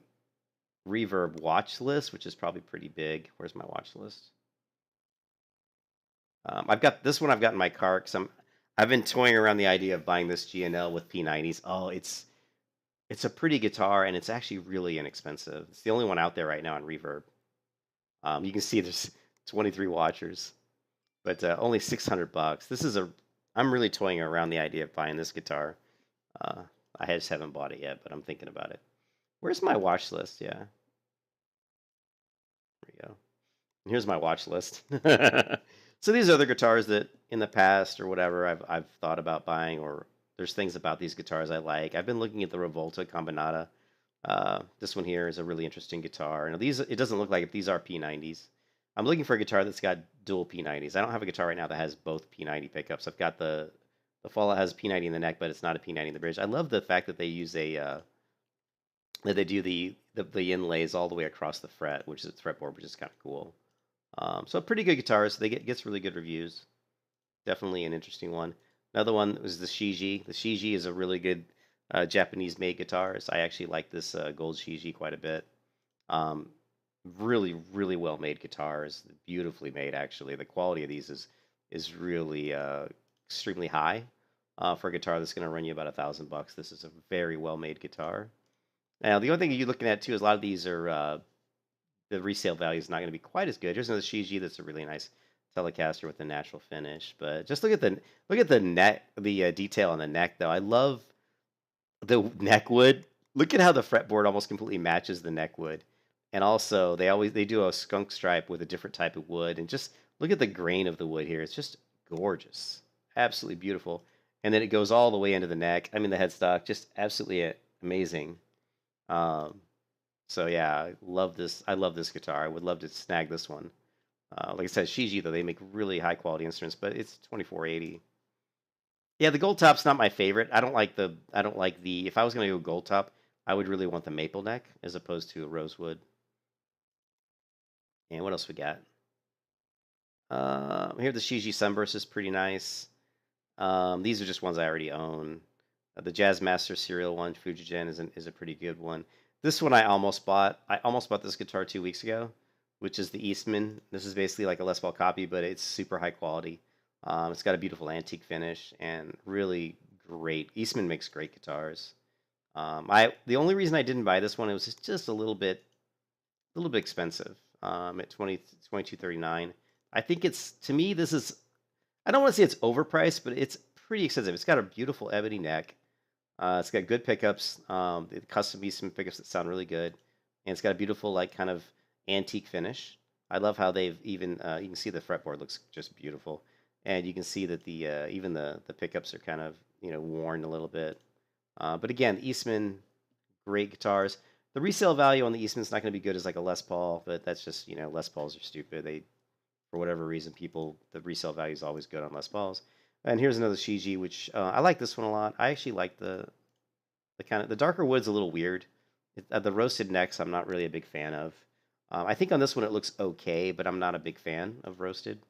Reverb watch list, which is probably pretty big. Where's my watch list? I've got this one I've got in my car because I've been toying around the idea of buying this GNL with P90s. Oh, it's a pretty guitar and it's actually really inexpensive. It's the only one out there right now on Reverb. You can see there's 23 watchers, but only $600. I'm really toying around the idea of buying this guitar. I just haven't bought it yet, but I'm thinking about it. Where's my watch list? Yeah. There we go. And here's my watch list. So these are other guitars that in the past or whatever I've thought about buying, or there's things about these guitars I like. I've been looking at the Revolta Combinata. This one here is a really interesting guitar. Now it doesn't look like if these are P90s. I'm looking for a guitar that's got dual P90s. I don't have a guitar right now that has both P90 pickups. I've got the Fallout has P90 in the neck, but it's not a P90 in the bridge. I love the fact that they use that they do the inlays all the way across the fret, which is fretboard, which is kind of cool. So a pretty good guitar. So gets really good reviews. Definitely an interesting one. Another one was the Shiji. The Shiji is a really good Japanese-made guitar. So I actually like this gold Shiji quite a bit. Really, really well-made guitars. Beautifully made, actually. The quality of these is really extremely high for a guitar that's going to run you about $1,000. This is a very well-made guitar. Now, the only thing you're looking at too is a lot of these are the resale value is not going to be quite as good. Here's another Shiji that's a really nice Telecaster with a natural finish. But just look at the neck, the detail on the neck though. I love the neck wood. Look at how the fretboard almost completely matches the neck wood. And also they do a skunk stripe with a different type of wood. And just look at the grain of the wood here. It's just gorgeous. Absolutely beautiful. And then it goes all the way into the neck. I mean the headstock, just absolutely amazing. So yeah, I love this guitar. I would love to snag this one. Like I said, Shiji though, they make really high quality instruments, but it's $2,480. Yeah, the gold top's not my favorite. I don't like the if I was gonna go gold top, I would really want the maple neck as opposed to a rosewood. And what else we got? Here the Shiji Sunburst is pretty nice. These are just ones I already own. The Jazzmaster serial one, Fujigen, is a pretty good one. This one I almost bought. I almost bought this guitar 2 weeks ago, which is the Eastman. This is basically like a Les Paul copy, but it's super high quality. It's got a beautiful antique finish and really great. Eastman makes great guitars. The only reason I didn't buy this one, it was just a little bit expensive. At $22.39. I think to me this is, I don't want to say it's overpriced, but it's pretty expensive. It's got a beautiful ebony neck. It's got good pickups, the custom Eastman pickups that sound really good, and it's got a beautiful like kind of antique finish. I love how they've even you can see the fretboard looks just beautiful, and you can see that even the pickups are kind of worn a little bit. But again, Eastman, great guitars. The resale value on the Eastman's not going to be good as like a Les Paul, but that's just Les Pauls are stupid. They, for whatever reason, the resale value is always good on Les Pauls. And here's another Shiji, which I like this one a lot. I actually like the The darker wood's a little weird. The roasted necks, I'm not really a big fan of. I think on this one it looks okay, but I'm not a big fan of roasted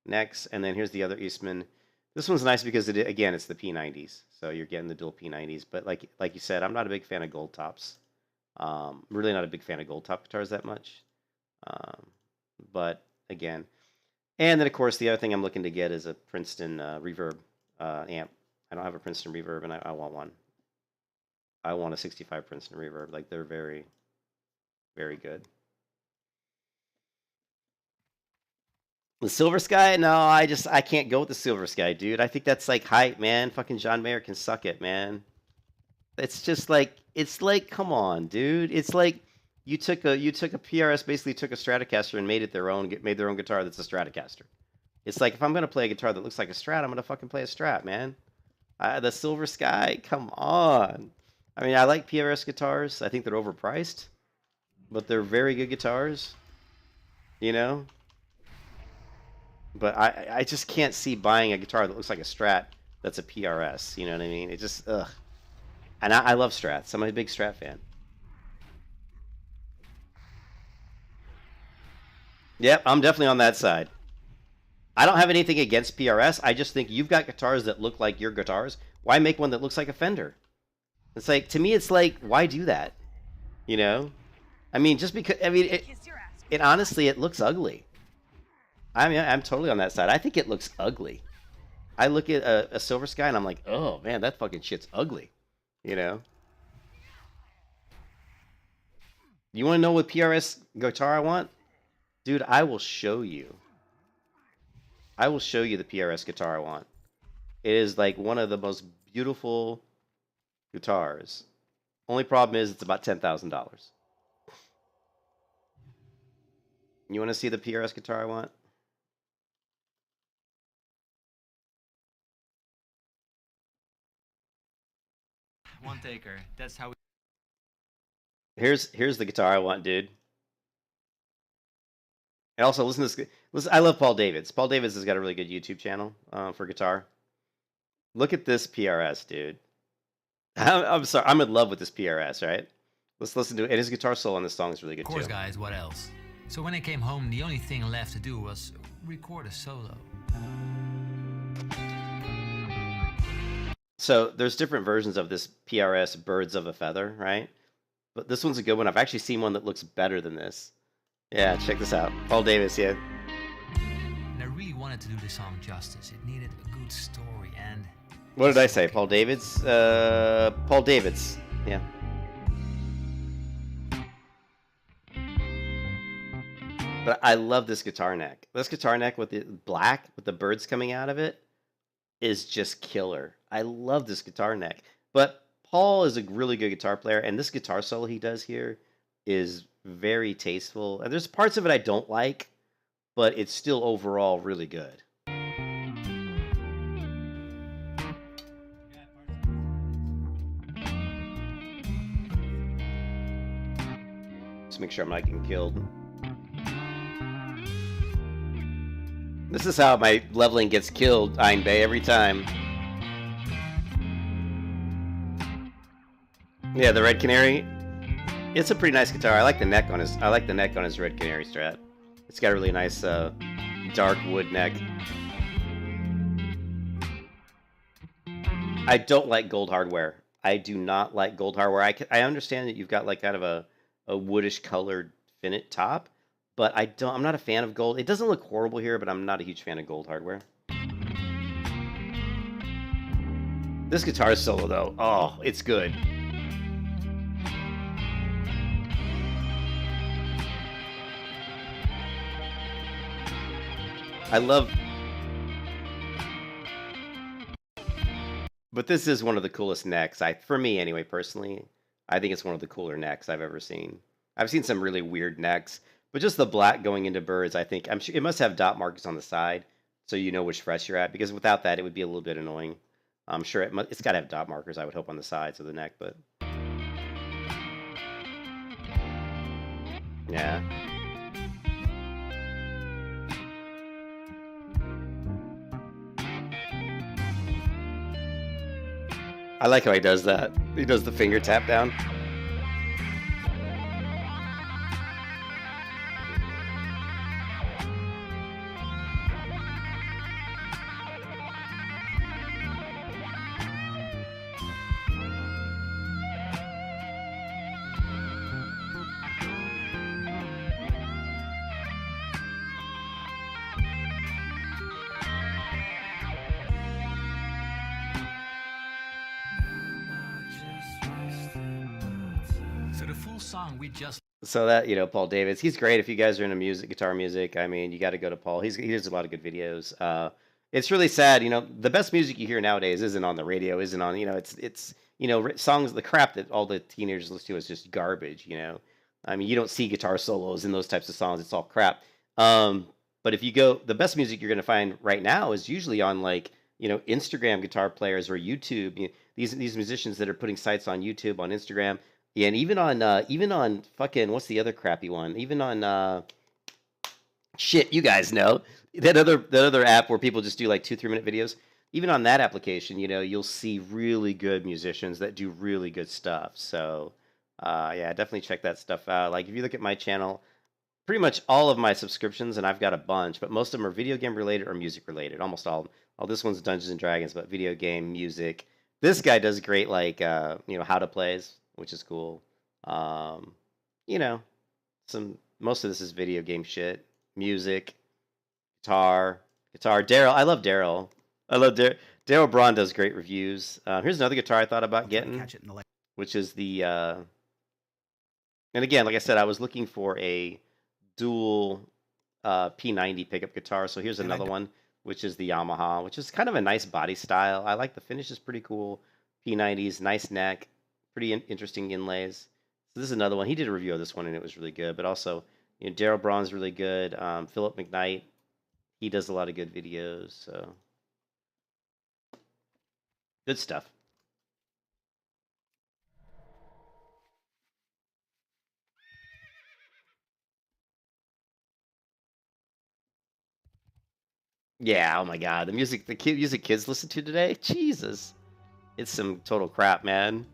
necks. And then here's the other Eastman. This one's nice because again, it's the P90s, so you're getting the dual P90s. But like you said, I'm not a big fan of gold tops. Really not a big fan of gold top guitars that much. But again, and then of course the other thing I'm looking to get is a Princeton reverb amp. I don't have a Princeton reverb, and I want one. I want a 65 Princeton reverb. Like they're very, very good. The Silver Sky? No, I can't go with the Silver Sky, dude. I think that's like hype, man. Fucking John Mayer can suck it, man. It's just like come on, dude. It's like you took a PRS, basically took a Stratocaster and made their own guitar that's a Stratocaster. It's like if I'm gonna play a guitar that looks like a Strat, I'm gonna fucking play a Strat, man. The Silver Sky, come on. I mean, I like PRS guitars. I think they're overpriced, but they're very good guitars. You know. But I just can't see buying a guitar that looks like a Strat that's a PRS. You know what I mean? It just, ugh. And I love Strats. I'm a big Strat fan. Yep, I'm definitely on that side. I don't have anything against PRS. I just think you've got guitars that look like your guitars. Why make one that looks like a Fender? It's like, to me, it's like, why do that? You know? I mean, just because, I mean, it honestly, it looks ugly. I mean, I'm totally on that side. I think it looks ugly. I look at a Silver Sky and I'm like, oh man, that fucking shit's ugly. You know? You want to know what PRS guitar I want? Dude, I will show you. I will show you the PRS guitar I want. It is like one of the most beautiful guitars. Only problem is it's about $10,000. You want to see the PRS guitar I want? One taker. That's how. Here's the guitar I want, dude. And also, listen to this. Listen, I love Paul Davids. Paul Davids has got a really good YouTube channel for guitar. Look at this PRS, dude. I'm sorry, I'm in love with this PRS, right? Let's listen to it. And his guitar solo on this song is really good Of course, too. guys, what else? So when I came home, the only thing left to do was record a solo. So there's different versions of this PRS Birds of a Feather, right? But this one's a good one. I've actually seen one that looks better than this. Yeah, check this out. Paul Davis, yeah. And I really wanted to do the song justice. It needed a good story and... What did I say? Paul Davids? Paul Davids. Yeah. But I love this guitar neck. This guitar neck with the black, with the birds coming out of it, is just killer. I love this guitar neck. But Paul is a really good guitar player, and this guitar solo he does here is very tasteful. And there's parts of it I don't like, but it's still overall really good. Just make sure I'm not getting killed. This is how my leveling gets killed, Ein Bay, every time. Yeah, the Red Canary. It's a pretty nice guitar. I like the neck on his Red Canary Strat. It's got a really nice dark wood neck. I don't like gold hardware. I do not like gold hardware. I understand that you've got like kind of a woodish colored finnet top, but I'm not a fan of gold. It doesn't look horrible here, but I'm not a huge fan of gold hardware. This guitar solo though, oh, it's good. I love... But this is one of the coolest necks. For me anyway, personally, I think it's one of the cooler necks I've ever seen. I've seen some really weird necks, but just the black going into birds, I'm sure it must have dot markers on the side, so you know which fresh you're at, because without that, it would be a little bit annoying. I'm sure it's got to have dot markers, I would hope, on the sides of the neck, but... Yeah. I like how he does that. He does the finger tap down. So the full song we just So that, you know, Paul Davis, he's great. If you guys are into music, guitar music, I mean, you got to go to Paul. He does a lot of good videos. It's really sad, you know, the best music you hear nowadays isn't on the radio, isn't on, you know, it's you know, songs, the crap that all the teenagers listen to is just garbage, you know. I mean, you don't see guitar solos in those types of songs. It's all crap. Um, but if you go, the best music you're going to find right now is usually on like, you know, Instagram guitar players or YouTube. These musicians that are putting sites on YouTube, on Instagram. Yeah, and even on fucking what's the other crappy one? Even on shit, you guys know that other app where people just do like 2 3 minute videos. Even on that application, you know, you'll see really good musicians that do really good stuff. So yeah, definitely check that stuff out. Like if you look at my channel, pretty much all of my subscriptions, and I've got a bunch, but most of them are video game related or music related. Almost all. All this one's Dungeons and Dragons, but video game, music. This guy does great, like you know, how to plays, which is cool. Um, you know, most of this is video game shit, music, guitar. Daryl, I love Daryl. I love Daryl Braun does great reviews. Here's another guitar I thought about I'll try to getting, catch it in the light. which is the and again, like I said, I was looking for a dual P90 pickup guitar. So here's And I another d- one, which is the Yamaha, which is kind of a nice body style. I like the finish is pretty cool. P90s, nice neck, pretty interesting inlays. So this is another one. He did a review of this one and it was really good. But also, you know, Daryl Braun's really good. Philip McKnight, he does a lot of good videos. So good stuff. Yeah, oh my God, the music kids listen to today, Jesus, it's some total crap, man.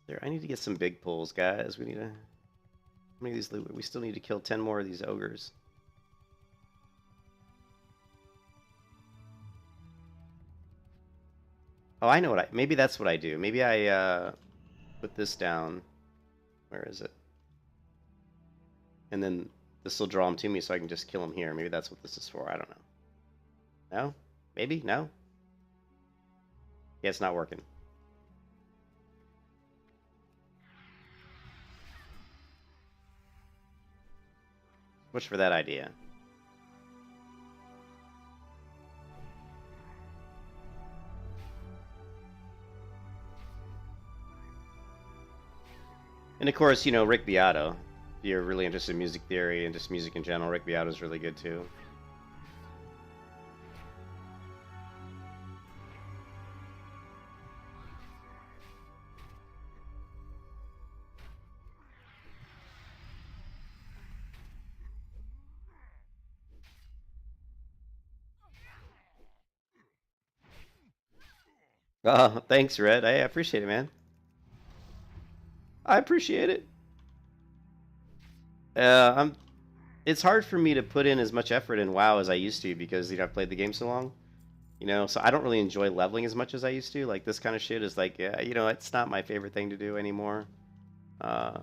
There, I need to get some big pulls, guys. We need to. How many of these? We still need to kill 10 more of these ogres. Oh, I know what I. Maybe that's what I do. Maybe I put this down. Where is it? And then this will draw them to me, so I can just kill them here. Maybe that's what this is for. I don't know. No? Maybe? No? Yeah, it's not working. Push for that idea. And of course, you know, Rick Beato. If you're really interested in music theory and just music in general, Rick Beato's really good too. Oh, thanks, Red. I appreciate it, man. I appreciate it. I'm. It's hard for me to put in as much effort in WoW as I used to because you know I've played the game so long. You know, so I don't really enjoy leveling as much as I used to. Like this kind of shit is like, yeah, you know, it's not my favorite thing to do anymore. Uh,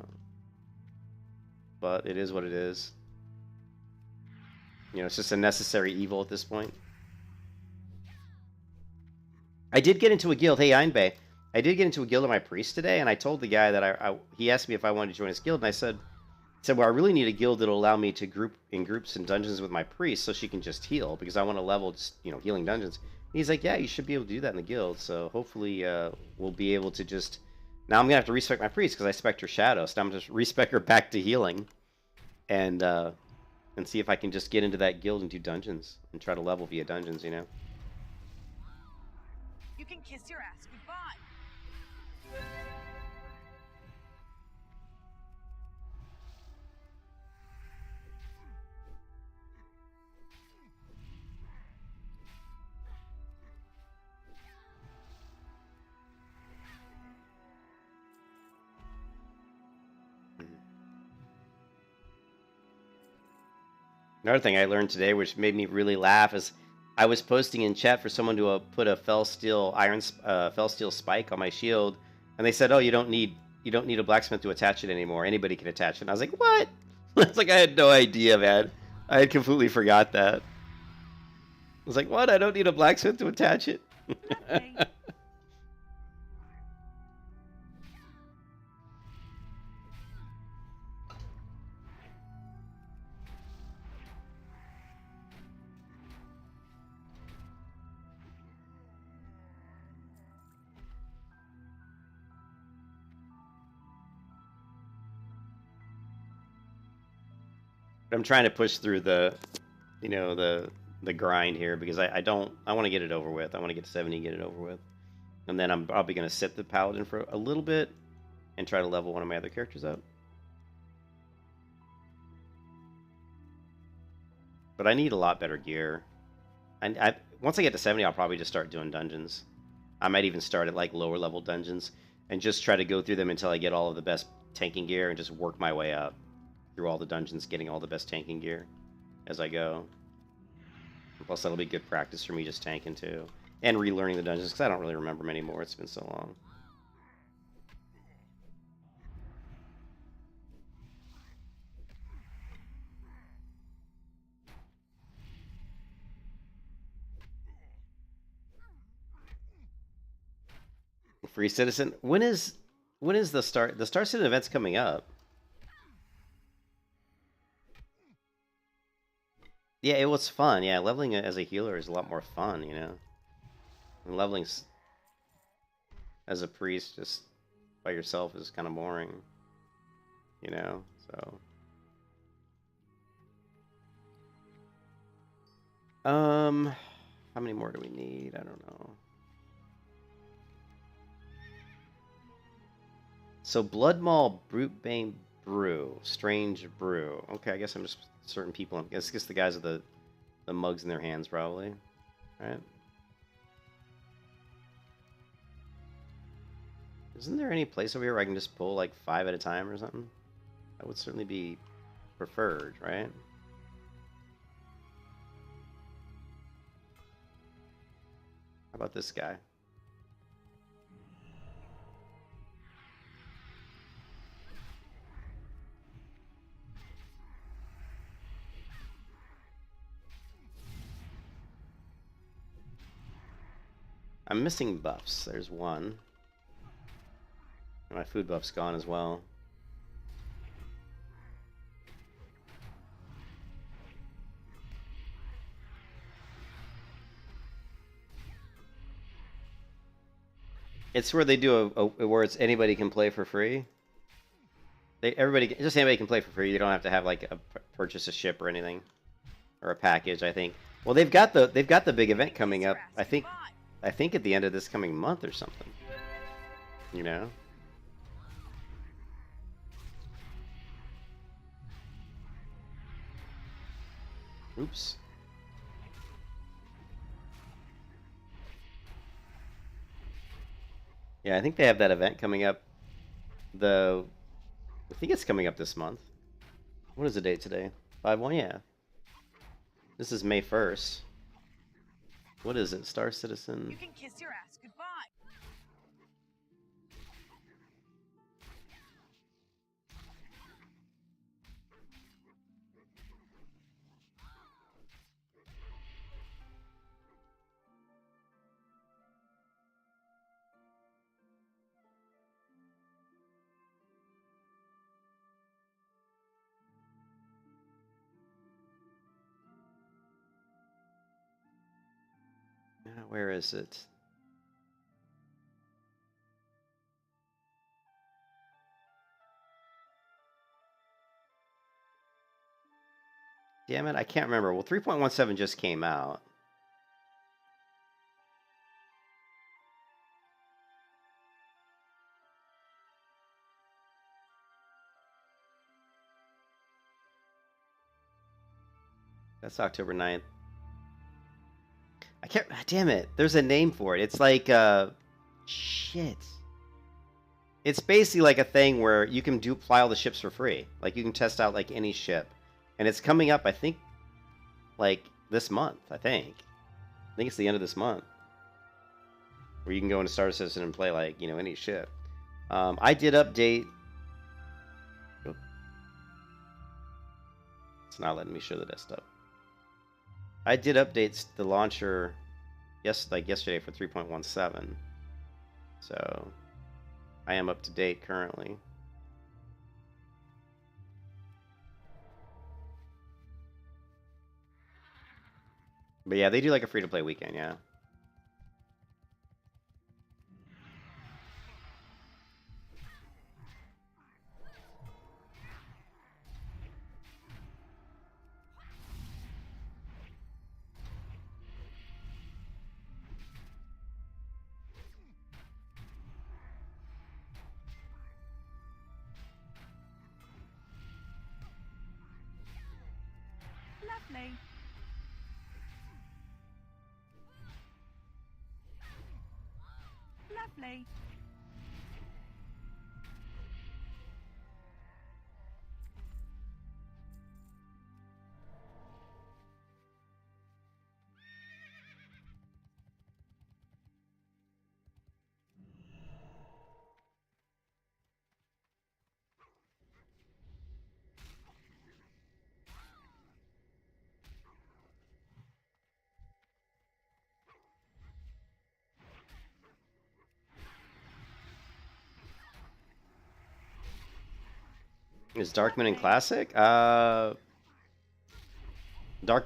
but it is what it is. You know, it's just a necessary evil at this point. I did get into a guild. Hey, Einbay. I did get into a guild of my priest today, and I told the guy that he asked me if I wanted to join his guild, and I said, well, I really need a guild that'll allow me to group in groups and dungeons with my priest so she can just heal, because I want to level just, you know, healing dungeons. And he's like, yeah, you should be able to do that in the guild, so hopefully we'll be able to just... Now I'm going to have to respec my priest, because I spec her shadow, so I'm going to just respec her back to healing, and see if I can just get into that guild and do dungeons, and try to level via dungeons, you know? You can kiss your ass goodbye. Another thing I learned today, which made me really laugh, is I was posting in chat for someone to put a fell steel spike on my shield, and they said, "Oh, you don't need a blacksmith to attach it anymore. Anybody can attach it." And I was like, "What?" It's like I had no idea, man. I had completely forgot that. I was like, "What? I don't need a blacksmith to attach it." Okay. I'm trying to push through the, the grind here because I want to get it over with. I want to get to 70, get it over with, and then I'm probably going to sit the paladin for a little bit and try to level one of my other characters up. But I need a lot better gear. And once I get to 70, I'll probably just start doing dungeons. I might even start at like lower level dungeons and just try to go through them until I get all of the best tanking gear and just work my way up through all the dungeons, getting all the best tanking gear as I go. Plus, that'll be good practice for me just tanking too. And relearning the dungeons, because I don't really remember them anymore. It's been so long. Free Citizen. When is the Star Citizen event's coming up? Yeah, it was fun. Yeah, leveling as a healer is a lot more fun, you know. And leveling as a priest just by yourself is kind of boring, you know. So, how many more do we need? I don't know. So Blood Maul, Brutebane Brew, Strange Brew. Okay, I guess I'm just certain people. I guess the guys with the mugs in their hands, probably. Right? Isn't there any place over here where I can just pull like 5 at a time or something? That would certainly be preferred, right? How about this guy? I'm missing buffs. There's one. And my food buff's gone as well. It's where they do where it's anybody can play for free. Anybody can play for free. You don't have to have like purchase a ship or anything, or a package. I think. Well, they've got the big event coming up. I think at the end of this coming month or something. You know? Oops. Yeah, I think they have that event coming up. I think it's coming up this month. What is the date today? 5/1, yeah. This is May 1st. What is it? Star Citizen? You can kiss your ass goodbye. Where is it? Damn it, I can't remember. Well, 3.17 just came out. That's October 9th. I can't. Damn it. There's a name for it. It's like, shit. It's basically like a thing where you can fly all the ships for free. Like, you can test out, like, any ship. And it's coming up, I think, like this month, I think. I think it's the end of this month. Where you can go into Starter Citizen and play like, you know, any shit. I did update. Oh. It's not letting me show the desktop. I did update the launcher yesterday for 3.17. So I am up to date currently. But yeah, they do like a free-to-play weekend, yeah. Lovely. Lovely. Is Dark Moon in Classic? Dark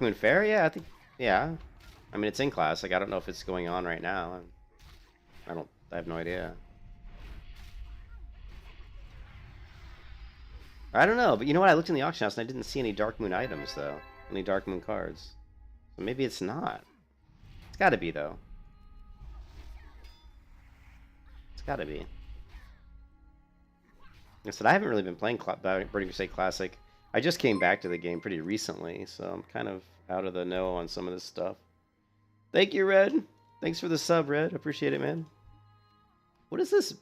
Moon Fair? Yeah, I think. Yeah. I mean, it's in Classic. I don't know if it's going on right now. I have no idea. I don't know, but you know what? I looked in the auction house and I didn't see any Dark Moon items, though. Any Dark Moon cards. So maybe it's not. It's gotta be, though. It's gotta be. I said, I haven't really been playing Burning Crusade Classic. I just came back to the game pretty recently, so I'm kind of out of the know on some of this stuff. Thank you, Red. Thanks for the sub, Red. Appreciate it, man. What is this?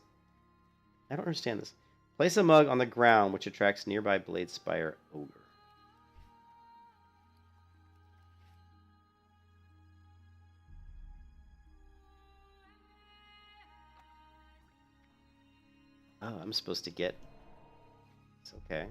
I don't understand this. Place a mug on the ground, which attracts nearby Blade Spire Ogre. Oh, I'm supposed to get... It's okay.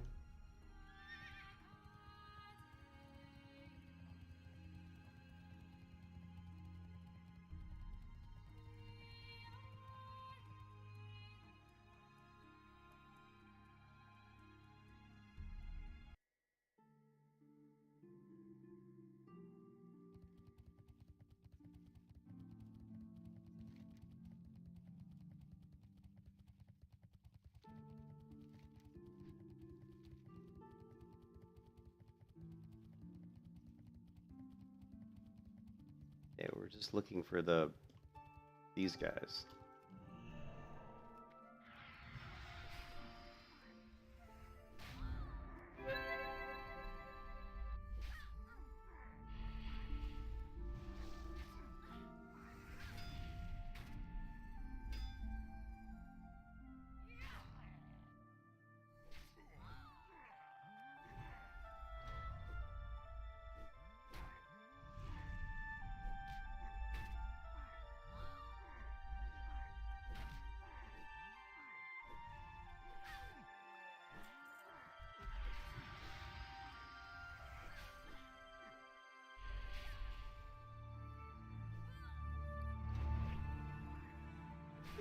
Yeah, we're just looking for these guys.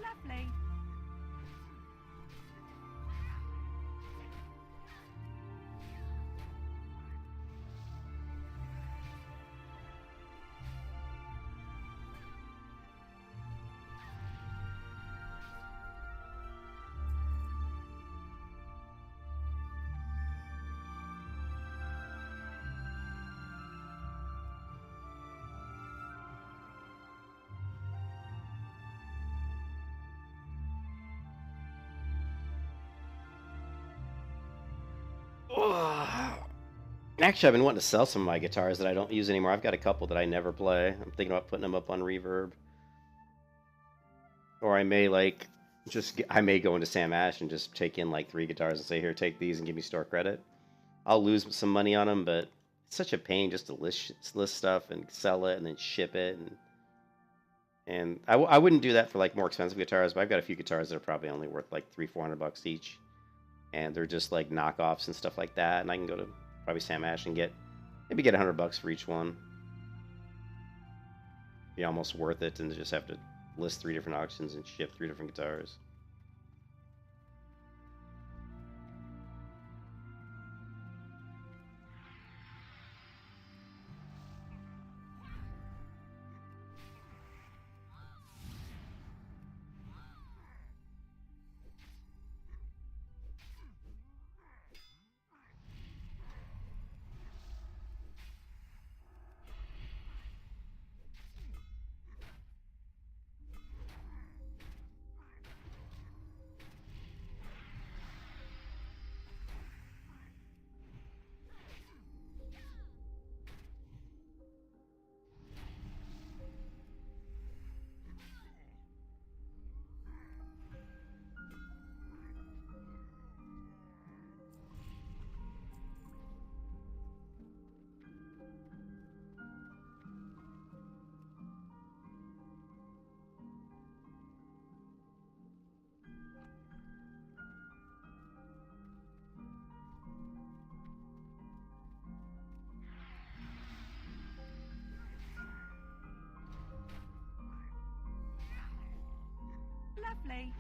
Lovely. Actually, I've been wanting to sell some of my guitars that I don't use anymore. I've got a couple that I never play. I'm thinking about putting them up on Reverb. Or I may I may go into Sam Ash and just take in like 3 guitars and say, here, take these and give me store credit. I'll lose some money on them, but it's such a pain just to list stuff and sell it and then ship it and I wouldn't do that for like more expensive guitars, but I've got a few guitars that are probably only worth like $300-400 each, and they're just like knockoffs and stuff like that. And I can go to probably Sam Ash and get $100 for each one. Be almost worth it, and just have to list 3 different auctions and ship 3 different guitars. Lovely.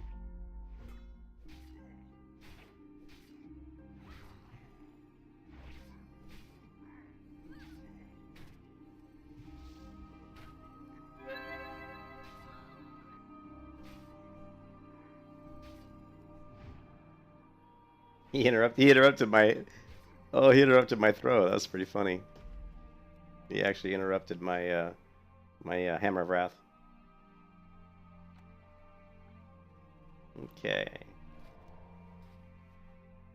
He interrupted my he interrupted my throw. That was pretty funny. He actually interrupted my Hammer of Wrath. Okay.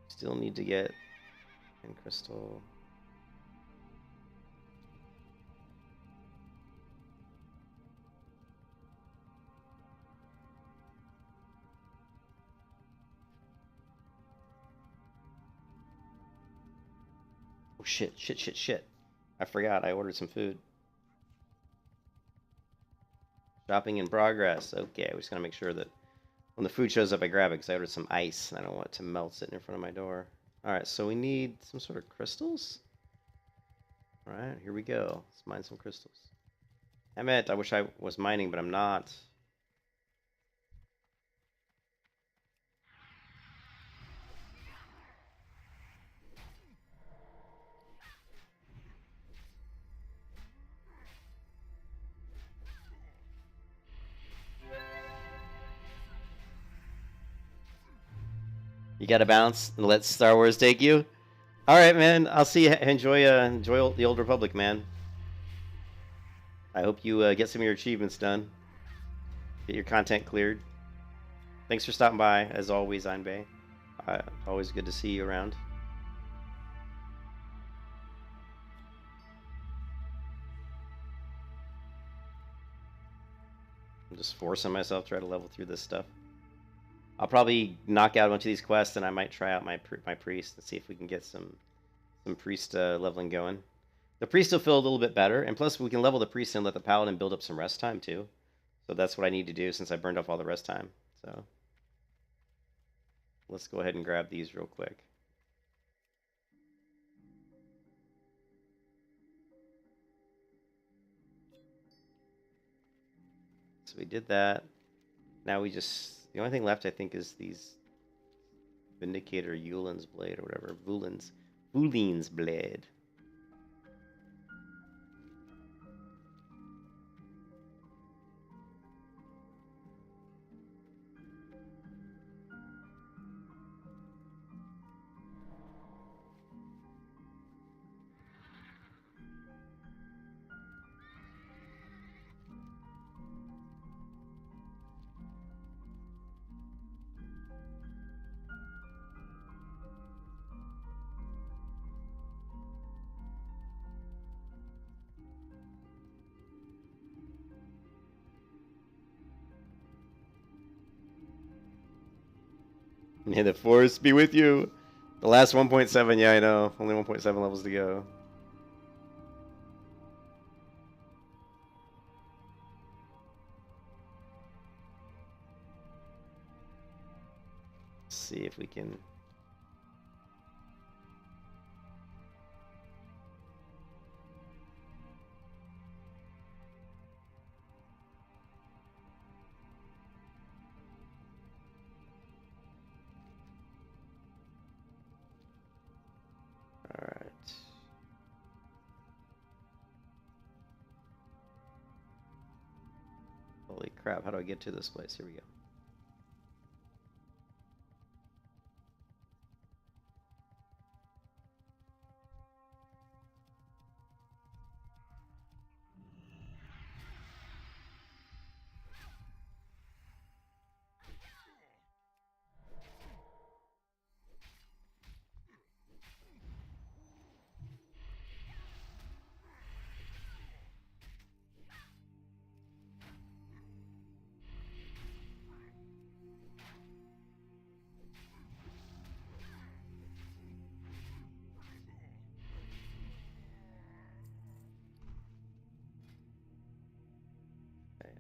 Still need to get in crystal. Oh shit. I forgot I ordered some food. Shopping in progress. Okay, we're just gonna make sure that when the food shows up, I grab it because I ordered some ice and I don't want it to melt sitting in front of my door. Alright, so we need some sort of crystals. Alright, here we go. Let's mine some crystals. Damn it, I wish I was mining, but I'm not. You gotta bounce and let Star Wars take you? Alright, man. I'll see you. Enjoy the Old Republic, man. I hope you get some of your achievements done. Get your content cleared. Thanks for stopping by, as always, Einbei. Always good to see you around. I'm just forcing myself to try to level through this stuff. I'll probably knock out a bunch of these quests, and I might try out my priest and see if we can get some priest leveling going. The priest will feel a little bit better, and plus we can level the priest and let the paladin build up some rest time too. So that's what I need to do since I burned off all the rest time. So let's go ahead and grab these real quick. So we did that. Now we just... The only thing left, I think, is these Vindicator Yulin's Blade or whatever. Vulin's Blade. May the force be with you. The last 1.7, yeah, I know. Only 1.7 levels to go. see if we can. All right. Holy crap, how do I get to this place? Here we go. Okay,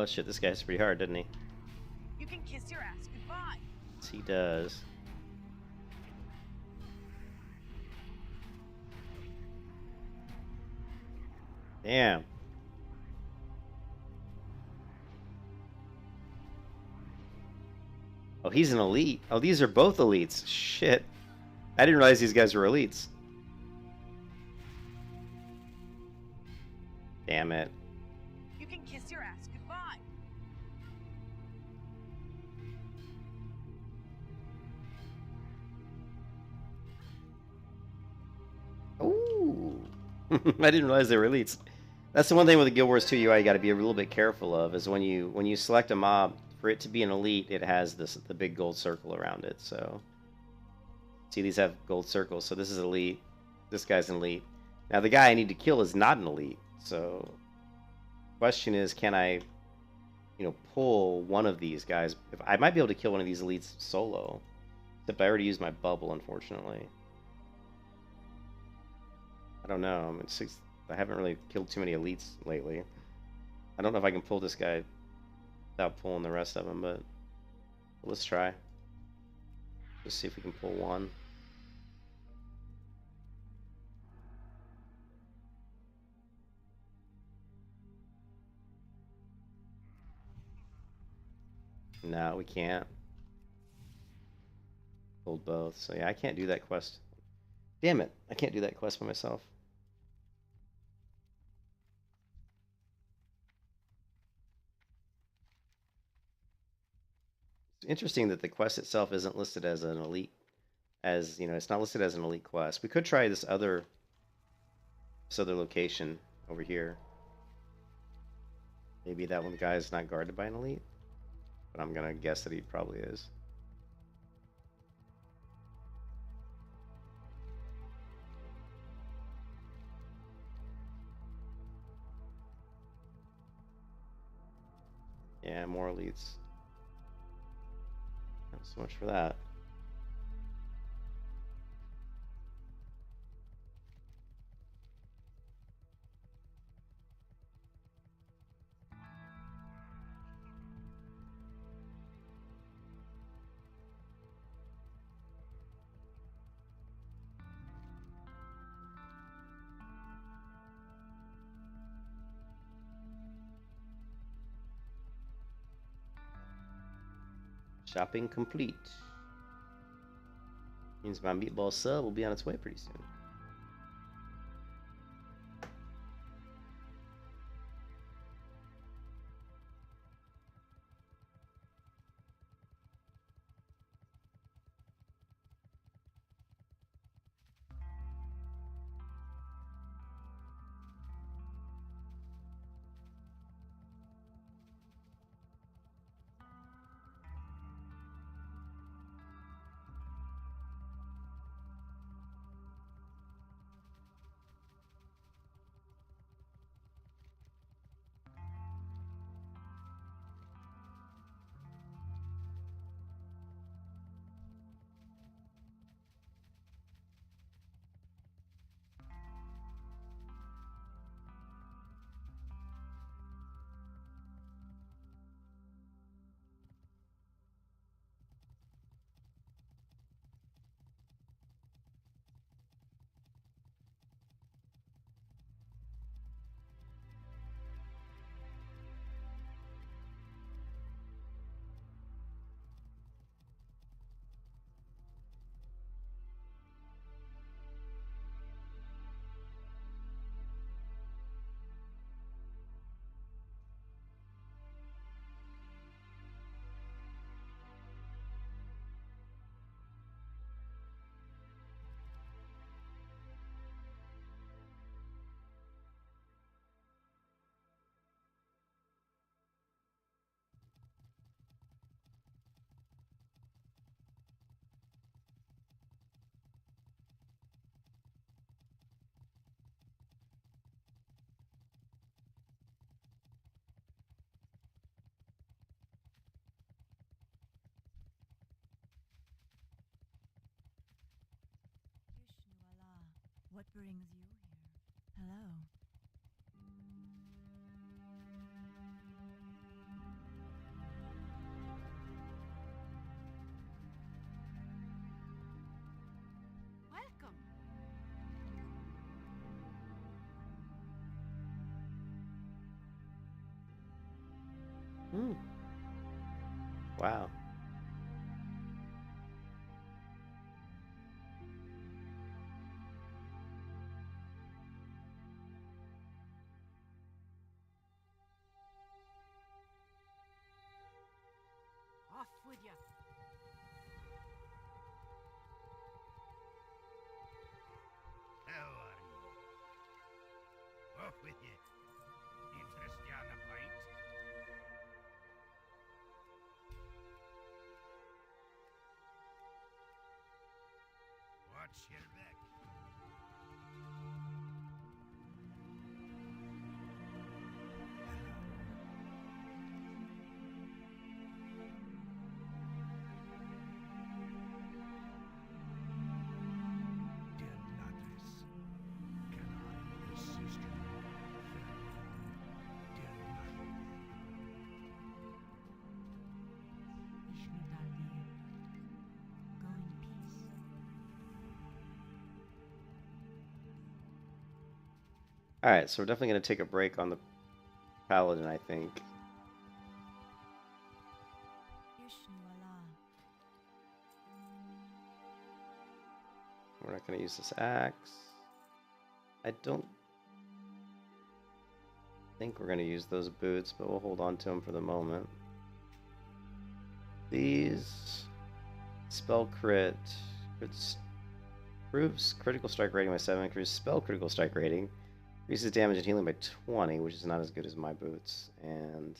oh shit, this guy's pretty hard, doesn't he? You can kiss your ass goodbye. Yes, he does. Damn. Oh, he's an elite. Oh, these are both elites. Shit. I didn't realize these guys were elites. Damn it. You can kiss your ass goodbye. Ooh. I didn't realize they were elites. That's the one thing with the Guild Wars 2 UI you got to be a little bit careful of is when you select a mob, for it to be an elite, it has the big gold circle around it. So see, these have gold circles. So this is elite. This guy's an elite. Now the guy I need to kill is not an elite. So question is, can I, pull one of these guys? If I might be able to kill one of these elites solo, except I already used my bubble, unfortunately. I don't know. I haven't really killed too many elites lately. I don't know if I can pull this guy without pulling the rest of them, but let's try. Just see if we can pull one. No, we can't. Pulled both. So yeah, I can't do that quest. Damn it. I can't do that quest by myself. It's interesting that the quest itself isn't listed as an elite. It's not listed as an elite quest. We could try this other location over here. Maybe that one guy is not guarded by an elite. But I'm gonna guess that he probably is. Yeah, more elites. Not so much for that. Shopping complete. Means my meatball sub will be on its way pretty soon. What brings you here? Hello. Welcome. Hmm. Wow. Off with you. How are you? Off with you. Interest you on a pint? Watch your back. Dear Ladris, can I assist you? Dear Ladris. Vishnu Daldir. Go in peace. All right, so we're definitely going to take a break on the paladin, I think. Vishnu Allah. We're not going to use this axe. I don't think we're going to use those boots, but we'll hold on to them for the moment. These spell crit improves critical strike rating by 7, increases spell critical strike rating, increases damage and healing by 20, which is not as good as my boots, and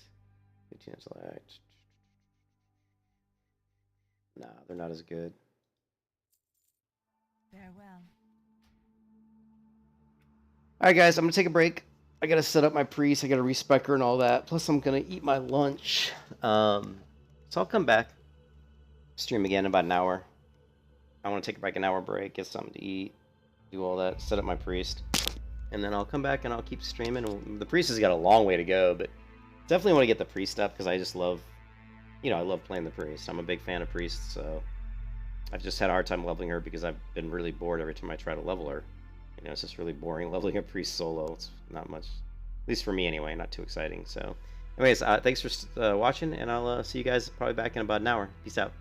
15 intellect. Nah, they're not as good. Farewell. All right, guys, I'm going to take a break. I gotta set up my priest. I gotta respec her and all that. Plus, I'm gonna eat my lunch. So I'll come back, stream again in about an hour. I want to take like an hour break, get something to eat, do all that, set up my priest, and then I'll come back and I'll keep streaming. The priest has got a long way to go, but definitely want to get the priest up because I just love, I love playing the priest. I'm a big fan of priests, so I've just had a hard time leveling her because I've been really bored every time I try to level her. It's just really boring leveling a priest solo. It's not much, at least for me anyway, not too exciting. So, anyways, thanks for watching, and I'll see you guys probably back in about an hour. Peace out.